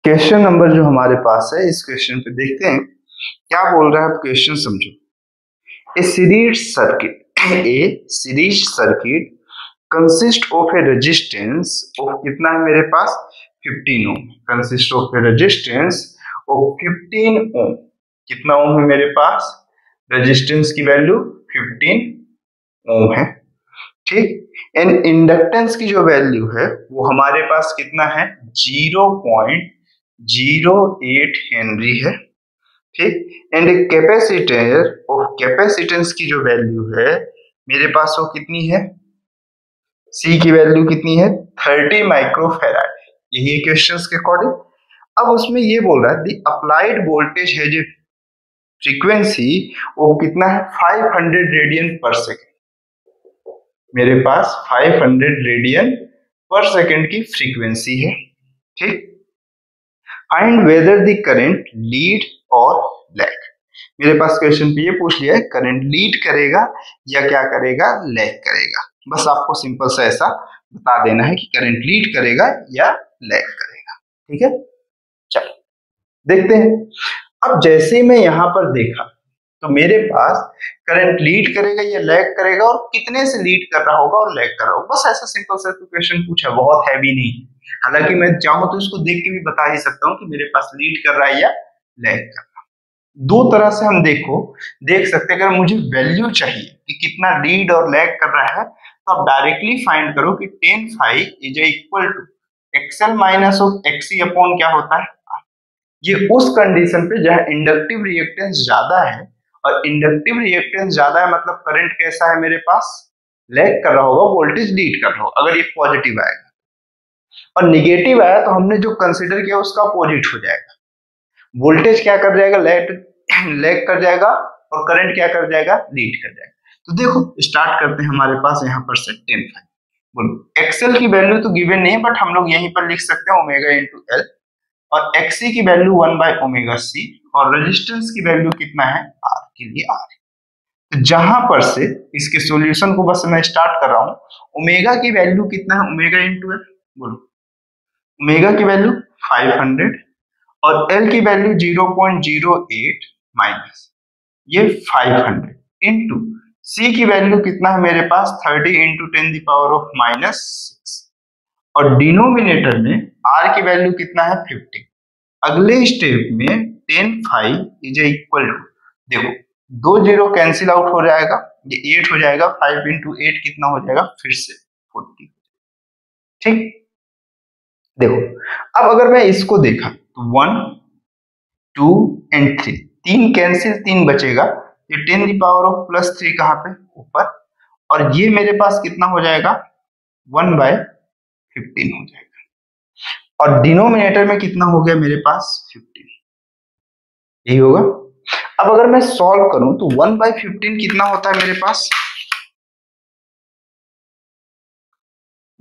क्वेश्चन नंबर जो हमारे पास है, इस क्वेश्चन पे देखते हैं क्या बोल रहा है। क्वेश्चन समझो। A series circuit consist of a resistance of कितना है मेरे पास 15 ohm, consist of a resistance of 15 ohm. कितना ओम है मेरे पास, रेजिस्टेंस की वैल्यू 15 ओम है, ठीक। एंड इंडक्टेंस की जो वैल्यू है वो हमारे पास कितना है 0.08 हेनरी है, ठीक। एंड कैपेसिटर ऑफ कैपेसिटेंस की जो वैल्यू है मेरे पास वो कितनी है, सी की वैल्यू कितनी है 30 माइक्रोफेराड। यही है क्वेश्चंस के अकॉर्डिंग। अब उसमें ये बोल रहा है दी अप्लाइड वोल्टेज है जो फ्रीक्वेंसी वो कितना है 500 रेडियन पर सेकेंड। मेरे पास 500 रेडियन पर सेकेंड की फ्रीक्वेंसी है, ठीक। Find whether the current lead और लैग। मेरे पास क्वेश्चन पे ये पूछ लिया है करंट लीड करेगा या क्या करेगा, लैग करेगा। बस आपको सिंपल सा ऐसा बता देना है कि करंट लीड करेगा या लैग करेगा, ठीक है। चलो देखते हैं। अब जैसे ही मैं यहां पर देखा तो मेरे पास करंट लीड करेगा या लैग करेगा और कितने से लीड कर रहा होगा और लैग कर रहा होगा, बस ऐसा सिंपल सा क्वेश्चन पूछा, बहुत हैवी नहीं। हालांकि मैं चाहूं तो इसको देख के भी बता ही सकता हूं कि मेरे पास लीड कर रहा है या लैग कर रहा है। दो तरह से हम देख सकते हैं। अगर मुझे वैल्यू चाहिए कि कितना लीड और लैग कर रहा है तो आप डायरेक्टली फाइंड करो कि 10 five is equal to XL minus of XC upon क्या होता है। ये उस कंडीशन पे जहां इंडक्टिव रिएक्टेंस ज्यादा है, और इंडक्टिव रिएक्टेंस ज्यादा है मतलब करंट कैसा है मेरे पास, लैग कर रहा होगा, वोल्टेज लीड कर रहा होगा। अगर ये पॉजिटिव आएगा और निगेटिव आया तो हमने जो कंसीडर किया उसका अपोजिट हो जाएगा। वोल्टेज क्या कर जाएगा, लैग कर जाएगा और करंट क्या कर जाएगा, लीड कर जाएगा। तो देखो स्टार्ट करते हैं हमारे पास यहाँ पर से 10 फाइव। बोलो एक्सएल की वैल्यू तो गिवन नहीं है बट हम लोग यहीं पर लिख सकते हैं ओमेगा इंटू एल, और एक्सी की वैल्यू 1/ओमेगा सी, और रेजिस्टेंस की वैल्यू कितना है आर के लिए आर। तो जहां पर से इसके सॉल्यूशन को बस मैं स्टार्ट कर रहा हूं, ओमेगा की वैल्यू कितना है ओमेगा इंटू एल, बोलो ओमेगा की वैल्यू 500 और एल की वैल्यू 0.08 माइनस ये 500 इंटू सी की वैल्यू कितना है मेरे पास 30 इंटू 10⁻⁻6 और डिनोमिनेटर में आर की वैल्यू कितना है 50। अगले स्टेप में 10 5 इज इक्वल टू, देखो 2 जीरो कैंसिल आउट हो जाएगा, ये 8 हो जाएगा, 5 इंटू 8 कितना हो जाएगा फिर से 40। ठीक, देखो अब अगर मैं इसको देखा तो 1 2 एंड 3, तीन कैंसिल, तीन बचेगा, ये 10⁻+3 कहाँ पे ऊपर, और ये मेरे पास कितना हो जाएगा 1/15 हो जाएगा, और डिनोमिनेटर में कितना हो गया मेरे पास 15, यही होगा। अब अगर मैं सॉल्व करूं तो 1/15 कितना होता है मेरे पास,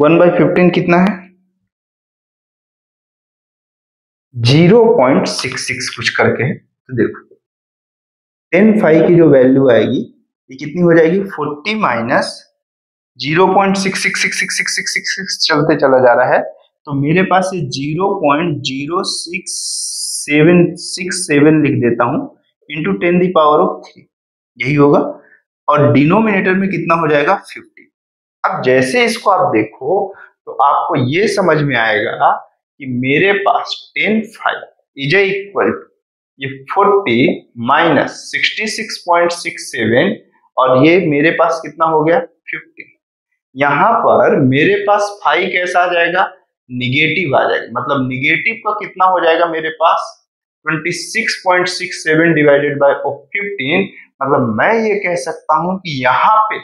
1/15 कितना है 0.66 कुछ करके है, तो देखो 10 5 की जो वैल्यू आएगी ये कितनी हो जाएगी 40 माइनस 0.666666 चलते चला जा रहा है, तो मेरे पास ये 0.06767 लिख देता हूं इंटू 10⁻3, यही होगा, और डिनोमिनेटर में कितना हो जाएगा 50। अब जैसे इसको आप देखो तो आपको ये समझ में आएगा कि मेरे पास 10 5 इज इक्वल टू ये 40 माइनस 66.67 और ये मेरे पास कितना हो गया 50। यहां पर मेरे पास 5 कैसा आ जाएगा निगेटिव आ जाएगा, मतलब निगेटिव का कितना हो जाएगा मेरे पास 26.67 डिवाइडेड बाय 15, मतलब मैं ये कह सकता हूं कि यहाँ पे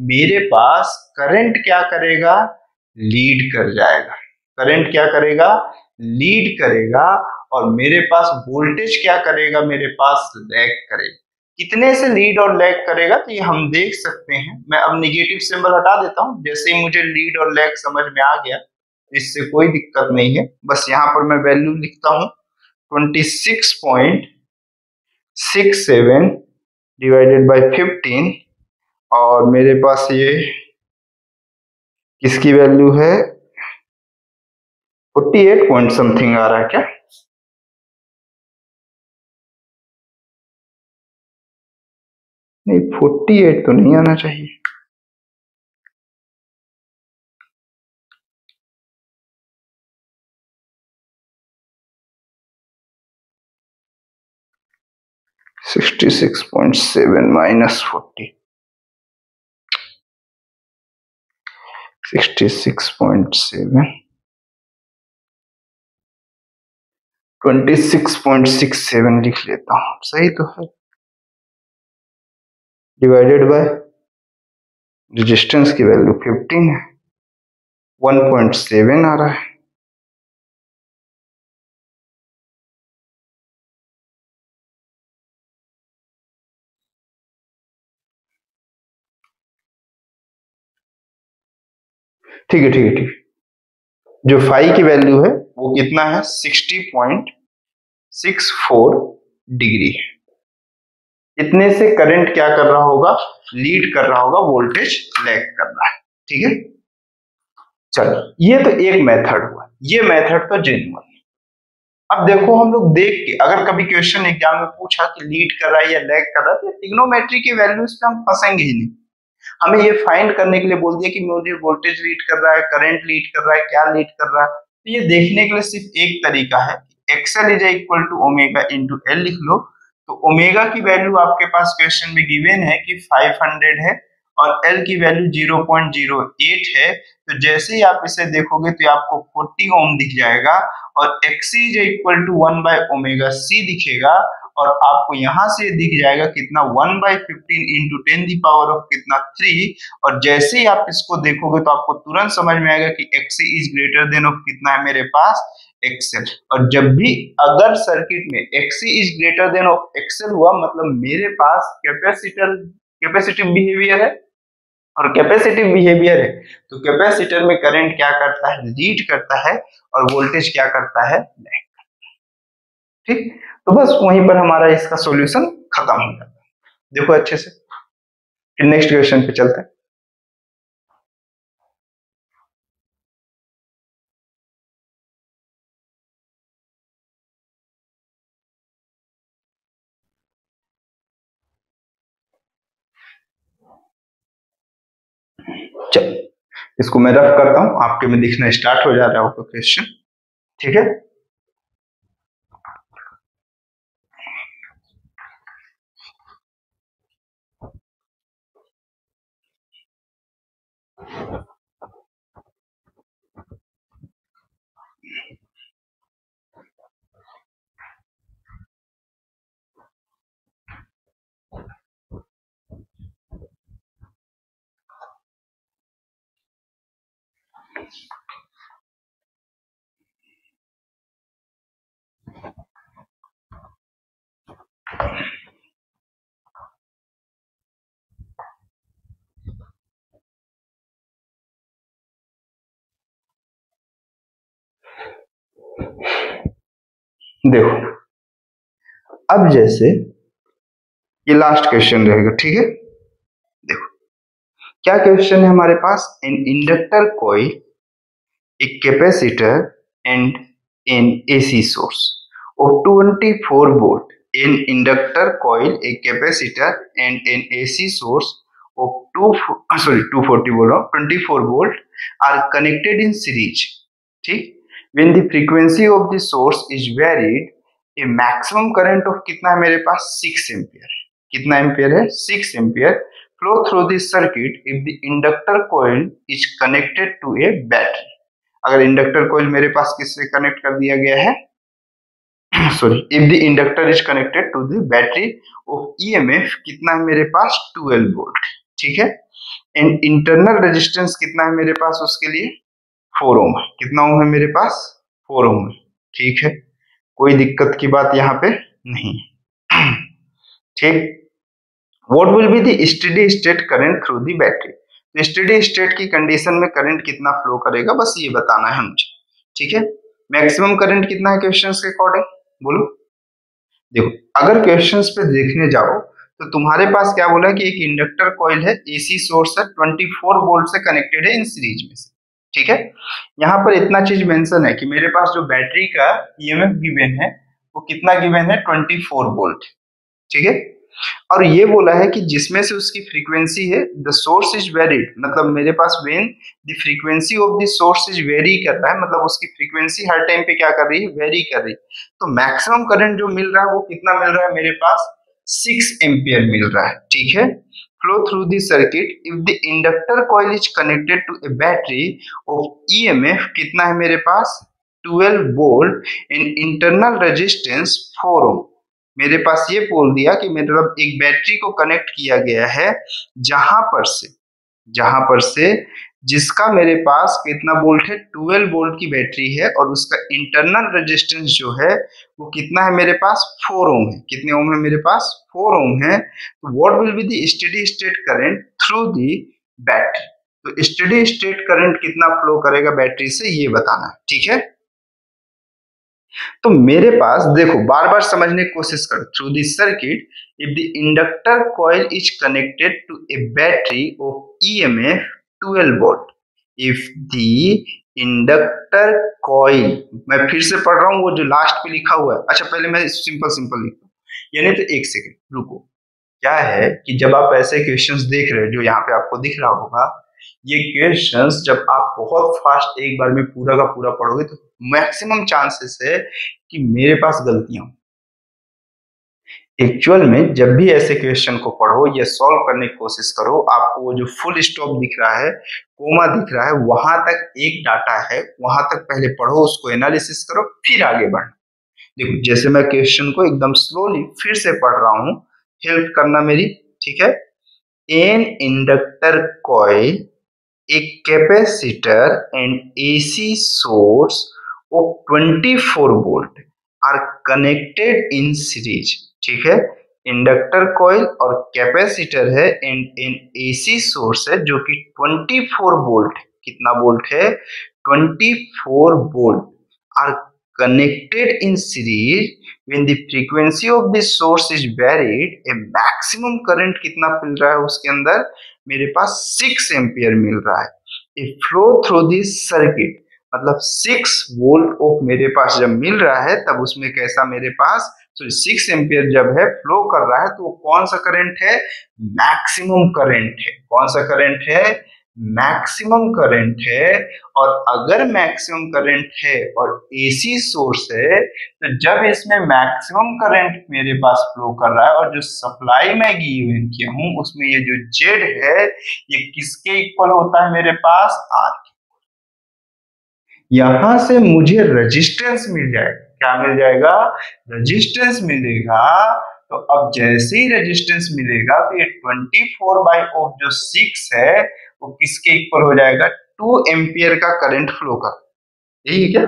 मेरे पास करंट क्या करेगा लीड कर जाएगा, करंट क्या करेगा लीड करेगा, और मेरे पास वोल्टेज क्या करेगा मेरे पास लैग करेगा। कितने से लीड और लैग करेगा तो ये हम देख सकते हैं, मैं अब निगेटिव सिंबल हटा देता हूं, जैसे ही मुझे लीड और लैग समझ में आ गया इससे कोई दिक्कत नहीं है, बस यहाँ पर मैं वैल्यू लिखता हूं 26.67 डिवाइडेड बाय 15, और मेरे पास ये किसकी वैल्यू है 48 पॉइंट समथिंग आ रहा है क्या, नहीं 48 तो नहीं आना चाहिए, -46.7 -40 66.7 26.67 लिख लेता हूं, सही तो है, डिवाइडेड बाय रेजिस्टेंस की वैल्यू 15 है, 1.7 आ रहा है। ठीक है ठीक है ठीक है, जो फाई की वैल्यू है वो कितना है 60.64 डिग्री है, इतने से करंट क्या कर रहा होगा लीड कर रहा होगा, वोल्टेज लैग कर रहा है। ठीक है, चलो ये तो एक मेथड हुआ, ये मेथड तो जेन्युइन। अब देखो हम लोग देख के अगर कभी क्वेश्चन एग्जाम में पूछा कि लीड कर रहा है या लैग कर रहा है तो ट्रिग्नोमेट्री की वैल्यूज पे हम फंसेंगे ही नहीं, हमें ये फाइंड करने के लिए बोल दिया कि मुझे वोल्टेज लीड कर रहा है, करंट लीड कर रहा है, क्या लीड कर रहा है, तो ये देखने के लिए सिर्फ एक तरीका है, XL is equal to omega into L लिख लो, तो ओमेगा की वैल्यू आपके पास क्वेश्चन में गिवन है कि 500 है और एल की वैल्यू 0.08 है, तो जैसे ही आप इसे देखोगे तो आपको 40 ओम दिख जाएगा और एक्सी इज इक्वल टू 1/ओमेगा c दिखेगा, और आपको यहां से दिख जाएगा कितना 1/15 इंटू 10 दी पावर ऑफ कितना 3, और जैसे ही आप इसको देखोगे तो आपको तुरंत समझ में आएगा कि XC is greater than of कितना है मेरे पास एक्सएल, और जब भी अगर सर्किट में XC is greater than of XL हुआ मतलब मेरे पास कैपेसिटिव बिहेवियर है, और कैपेसिटिव बिहेवियर है तो कैपेसिटर में करंट क्या करता है लीड करता है और वोल्टेज क्या करता है लैग। ठीक, तो बस वहीं पर हमारा इसका सॉल्यूशन खत्म हो जाता है। देखो अच्छे से, फिर नेक्स्ट क्वेश्चन पे चलते हैं। चलो इसको मैं रफ करता हूं, आपके में दिखना स्टार्ट हो जा रहा होगा क्वेश्चन। ठीक है, देखो अब जैसे ये लास्ट क्वेश्चन रहेगा। ठीक है, देखो क्या क्वेश्चन है हमारे पास, in inductor coil, a capacitor and an AC source of 24 volt, an inductor coil, a capacitor and an AC source of 240 volt 24 volt are connected in series. ठीक, when the frequency of the source is varied, a maximum current of कितना है मेरे पास 6 ampere है। कितना ampere है 6 ampere flow through the circuit if the inductor coil is connected to a battery। अगर inductor coil मेरे पास किससे कनेक्ट कर दिया गया है, sorry, if the inductor is connected to the battery of EMF कितना है मेरे पास 12 वोल्ट। ठीक है, एंड इंटरनल रेजिस्टेंस कितना है मेरे पास उसके लिए 4 ओम है। कितना ओम है मेरे पास 4 ओम है। ठीक है, कोई दिक्कत की बात यहाँ पे नहीं। ठीक, what will be the steady state current through the battery, तो स्टेडी स्टेट की कंडीशन में करंट कितना फ्लो करेगा बस ये बताना है मुझे। ठीक है, मैक्सिमम करंट कितना है क्वेश्चंस के अकॉर्डिंग बोलो। देखो अगर क्वेश्चंस पे देखने जाओ तो तुम्हारे पास क्या बोला कि एक इंडक्टर कॉइल है, एसी सोर्स है, 24 वोल्ट से कनेक्टेड है इन सीरीज में से। ठीक है, यहाँ पर इतना चीज मेंशन है कि मेरे पास जो बैटरी का ईएमएफ गिवन है वो कितना गिवन है 24 वोल्ट। ठीक है, और ये बोला है कि जिसमें से उसकी फ्रीक्वेंसी है द सोर्स इज वेरीड, मतलब मेरे पास when the frequency of the source is vary कर रहा है, मतलब उसकी फ्रीक्वेंसी हर टाइम पे क्या कर रही है वेरी कर रही है। तो मैक्सिमम करंट जो मिल रहा है वो कितना मिल रहा है मेरे पास 6 एम्पियर मिल रहा है। ठीक है, flow through the circuit if the inductor coil is connected to a battery of EMF कितना है मेरे पास 12 volt and internal resistance 4 ohm. मेरे पास ये बोल दिया कि मतलब एक बैटरी को कनेक्ट किया गया है जहां पर से जिसका मेरे पास कितना वोल्ट है 12 वोल्ट की बैटरी है और उसका इंटरनल रेजिस्टेंस जो है वो कितना है मेरे पास 4 ओम है। कितने ओम है मेरे पास 4 ओम है। तो what will be the steady state current through the battery, तो स्टेडी स्टेट करंट कितना फ्लो करेगा बैटरी से ये बताना है। ठीक है, तो मेरे पास देखो बार बार समझने की कोशिश करो, through the circuit if the inductor coil is connected to a battery of EMF 12 volt, if the inductor coil, मैं फिर से पढ़ रहा हूं वो जो लास्ट पे लिखा हुआ है। अच्छा पहले मैं सिंपल लिखता हूँ, यानी तो एक सेकेंड रुको। क्या है कि जब आप ऐसे क्वेश्चंस देख रहे हो जो यहाँ पे आपको दिख रहा होगा, ये क्वेश्चंस जब आप बहुत फास्ट एक बार में पूरा का पूरा पढ़ोगे तो मैक्सिमम चांसेस है कि मेरे पास गलतियां हो। एक्चुअल में जब भी ऐसे क्वेश्चन को पढ़ो या सॉल्व करने की कोशिश करो, आपको वो जो फुल स्टॉप दिख रहा है, कोमा दिख रहा है, वहां तक एक डाटा है, वहां तक पहले पढ़ो, उसको एनालिसिस करो, फिर आगे बढ़ो। देखो जैसे मैं क्वेश्चन को एकदम स्लोली फिर से पढ़ रहा हूं, हेल्प करना मेरी। ठीक है, an inductor coil, a capacitor and AC source of 24 volt are connected in series। ठीक है, इंडक्टर कॉइल और कैपेसिटर है एंड इन एसी सोर्स है जो कि 24 वोल्ट, कितना वोल्ट है 24 volt, are connected in series when the frequency of the source is varied, a maximum current कितना मिल रहा है उसके अंदर मेरे पास 6 एम्पियर मिल रहा है। ए फ्लो थ्रू दिस सर्किट, मतलब 6 वोल्ट ऑफ मेरे पास जब मिल रहा है तब उसमें कैसा मेरे पास 6 एम्पियर जब है फ्लो कर रहा है तो कौन सा करंट है मैक्सिमम करंट है। कौन सा करंट है मैक्सिमम करंट है, और अगर मैक्सिमम करंट है और एसी सोर्स है, तो जब इसमें मैक्सिमम करंट मेरे पास फ्लो कर रहा है और जो सप्लाई मैं गिवन किया हूं उसमें ये जो जेड है ये किसके इक्वल होता है मेरे पास, आर। यहां से मुझे रेजिस्टेंस मिल जाएगा, क्या मिल जाएगा, रेजिस्टेंस मिलेगा। तो अब जैसे ही रेजिस्टेंस मिलेगा तो ये 24/ऑफ जो 6 है वो किसके इक्वल हो जाएगा, 2 एम्पियर का करंट फ्लो कर, यही है क्या,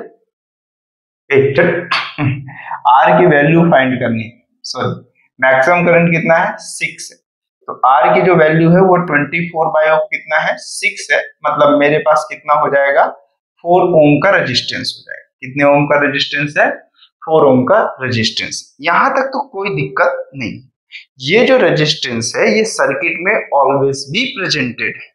आर की वैल्यू फाइंड करनी, सॉरी मैक्सिमम करंट कितना है, 6 है, तो आर की जो वैल्यू है वो 24/ऑफ कितना है, 6 है, मतलब मेरे पास कितना हो जाएगा, 4 ओम का रेजिस्टेंस हो जाएगा। कितने ओम का रेजिस्टेंस है, 4 ओम का रेजिस्टेंस। यहां तक तो कोई दिक्कत नहीं। ये जो रेजिस्टेंस है ये सर्किट में ऑलवेज भी प्रेजेंटेड है,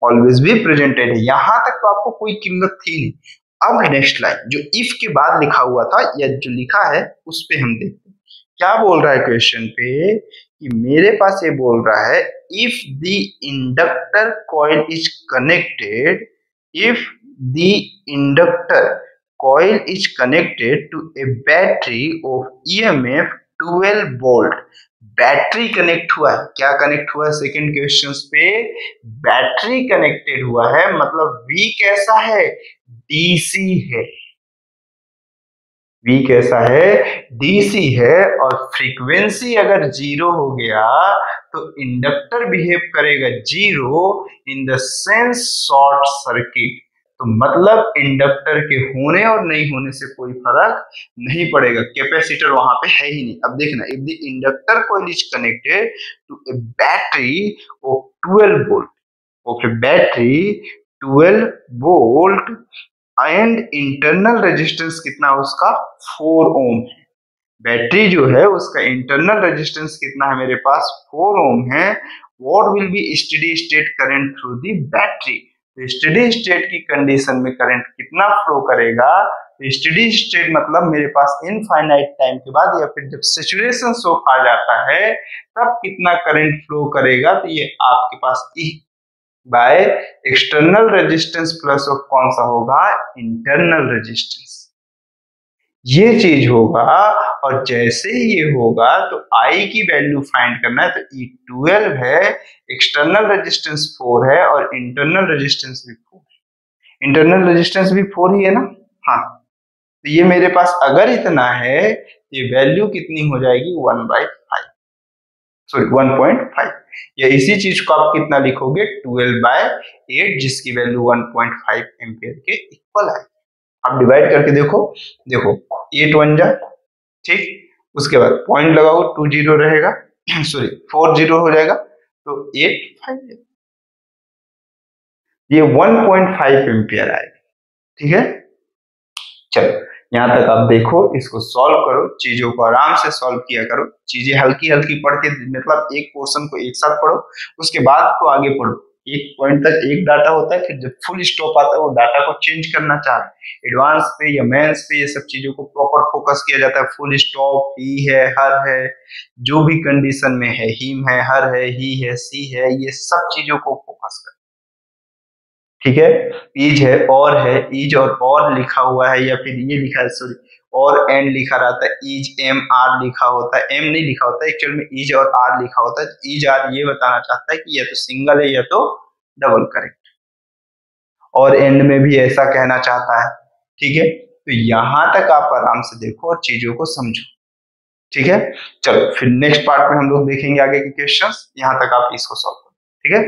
ऑलवेज भी प्रेजेंटेड है, यहां तक तो आपको कोई किल्लत थी नहीं। अब नेक्स्ट लाइन जो इफ के बाद लिखा हुआ था या जो लिखा है उस पे हम देखते हैं क्या बोल रहा है क्वेश्चन पे, कि मेरे पास ये बोल रहा है if the inductor coil is connected, if the inductor coil is connected to a battery of EMF 12 volt, battery connect हुआ है, क्या कनेक्ट हुआ है, सेकंड क्वेश्चन पे बैटरी कनेक्टेड हुआ है, मतलब V कैसा है, DC है, V कैसा है, DC है, और फ्रीक्वेंसी अगर 0 हो गया तो इंडक्टर बिहेव करेगा 0 in the sense short circuit, तो मतलब इंडक्टर के होने और नहीं होने से कोई फर्क नहीं पड़ेगा, कैपेसिटर वहां पे है ही नहीं। अब देखना, if the inductor coil is connected to a battery of 12 volt, of a battery 12 volt and internal resistance कितना उसका 4 ओम है, बैटरी जो है उसका इंटरनल रेजिस्टेंस कितना है मेरे पास 4 ओम है, what will be steady state current through the battery, तो स्टेडी स्टेट की कंडीशन में करंट कितना फ्लो करेगा, तो स्टेडी स्टेट मतलब मेरे पास इनफाइनाइट टाइम के बाद या फिर जब सैचुरेशन सोप आ जाता है तब कितना करंट फ्लो करेगा, तो ये आपके पास E by external resistance plus of कौन सा होगा, इंटरनल रेजिस्टेंस, ये चीज होगा। और जैसे ही ये होगा तो I की वैल्यू फाइंड करना है, तो E 12 है, एक्सटर्नल रेजिस्टेंस 4 है और इंटरनल रेजिस्टेंस भी 4 है, इंटरनल रेजिस्टेंस भी 4 ही है ना, हाँ, तो ये मेरे पास अगर इतना है ये वैल्यू कितनी हो जाएगी 1/5, सॉरी 1.5, या इसी चीज को आप कितना लिखोगे 12/8, जिसकी वैल्यू 1.5 एम्पियर के इक्वल है। आप डिवाइड करके देखो, देखो 8 1 जा, ठीक, उसके बाद पॉइंट लगाओ 2 0 रहेगा, सॉरी 4 0 हो जाएगा, तो 8 5, ये 1.5 एम्पियर आएगा, ठीक है। चलो यहाँ तक आप देखो, इसको सॉल्व करो, चीजों को आराम से सॉल्व किया करो, चीजें हल्की हल्की पढ़ के, मतलब एक पोर्शन को एक साथ पढ़ो उसके बाद को आगे पढ़ो, एक पॉइंट तक एक डाटा होता है, फिर जब फुल स्टॉप आता है वो डाटा को चेंज करना चाहे एडवांस पे या मेंस पे, ये सब चीजों को प्रॉपर फोकस किया जाता है, फुल स्टॉप, ही है, हर है, जो भी कंडीशन में है, हिम है, हर है, ही है, सी है, ये सब चीजों को फोकस कर, ठीक है। ईज है, और है, ईज और लिखा हुआ है, या फिर ये लिखा है, सॉरी और एंड लिखा रहता है, ईज एम आर लिखा होता है, एम नहीं लिखा होता है एक्चुअल में, ईज और आर लिखा होता है, ईज आर ये बताना चाहता है कि या तो सिंगल है या तो डबल करेक्ट, और एंड में भी ऐसा कहना चाहता है, ठीक है। तो यहां तक आप आराम से देखो और चीजों को समझो, ठीक है। चलो फिर नेक्स्ट पार्ट में हम लोग देखेंगे आगे के क्वेश्चंस, यहां तक आप इसको सॉल्व करो, ठीक है।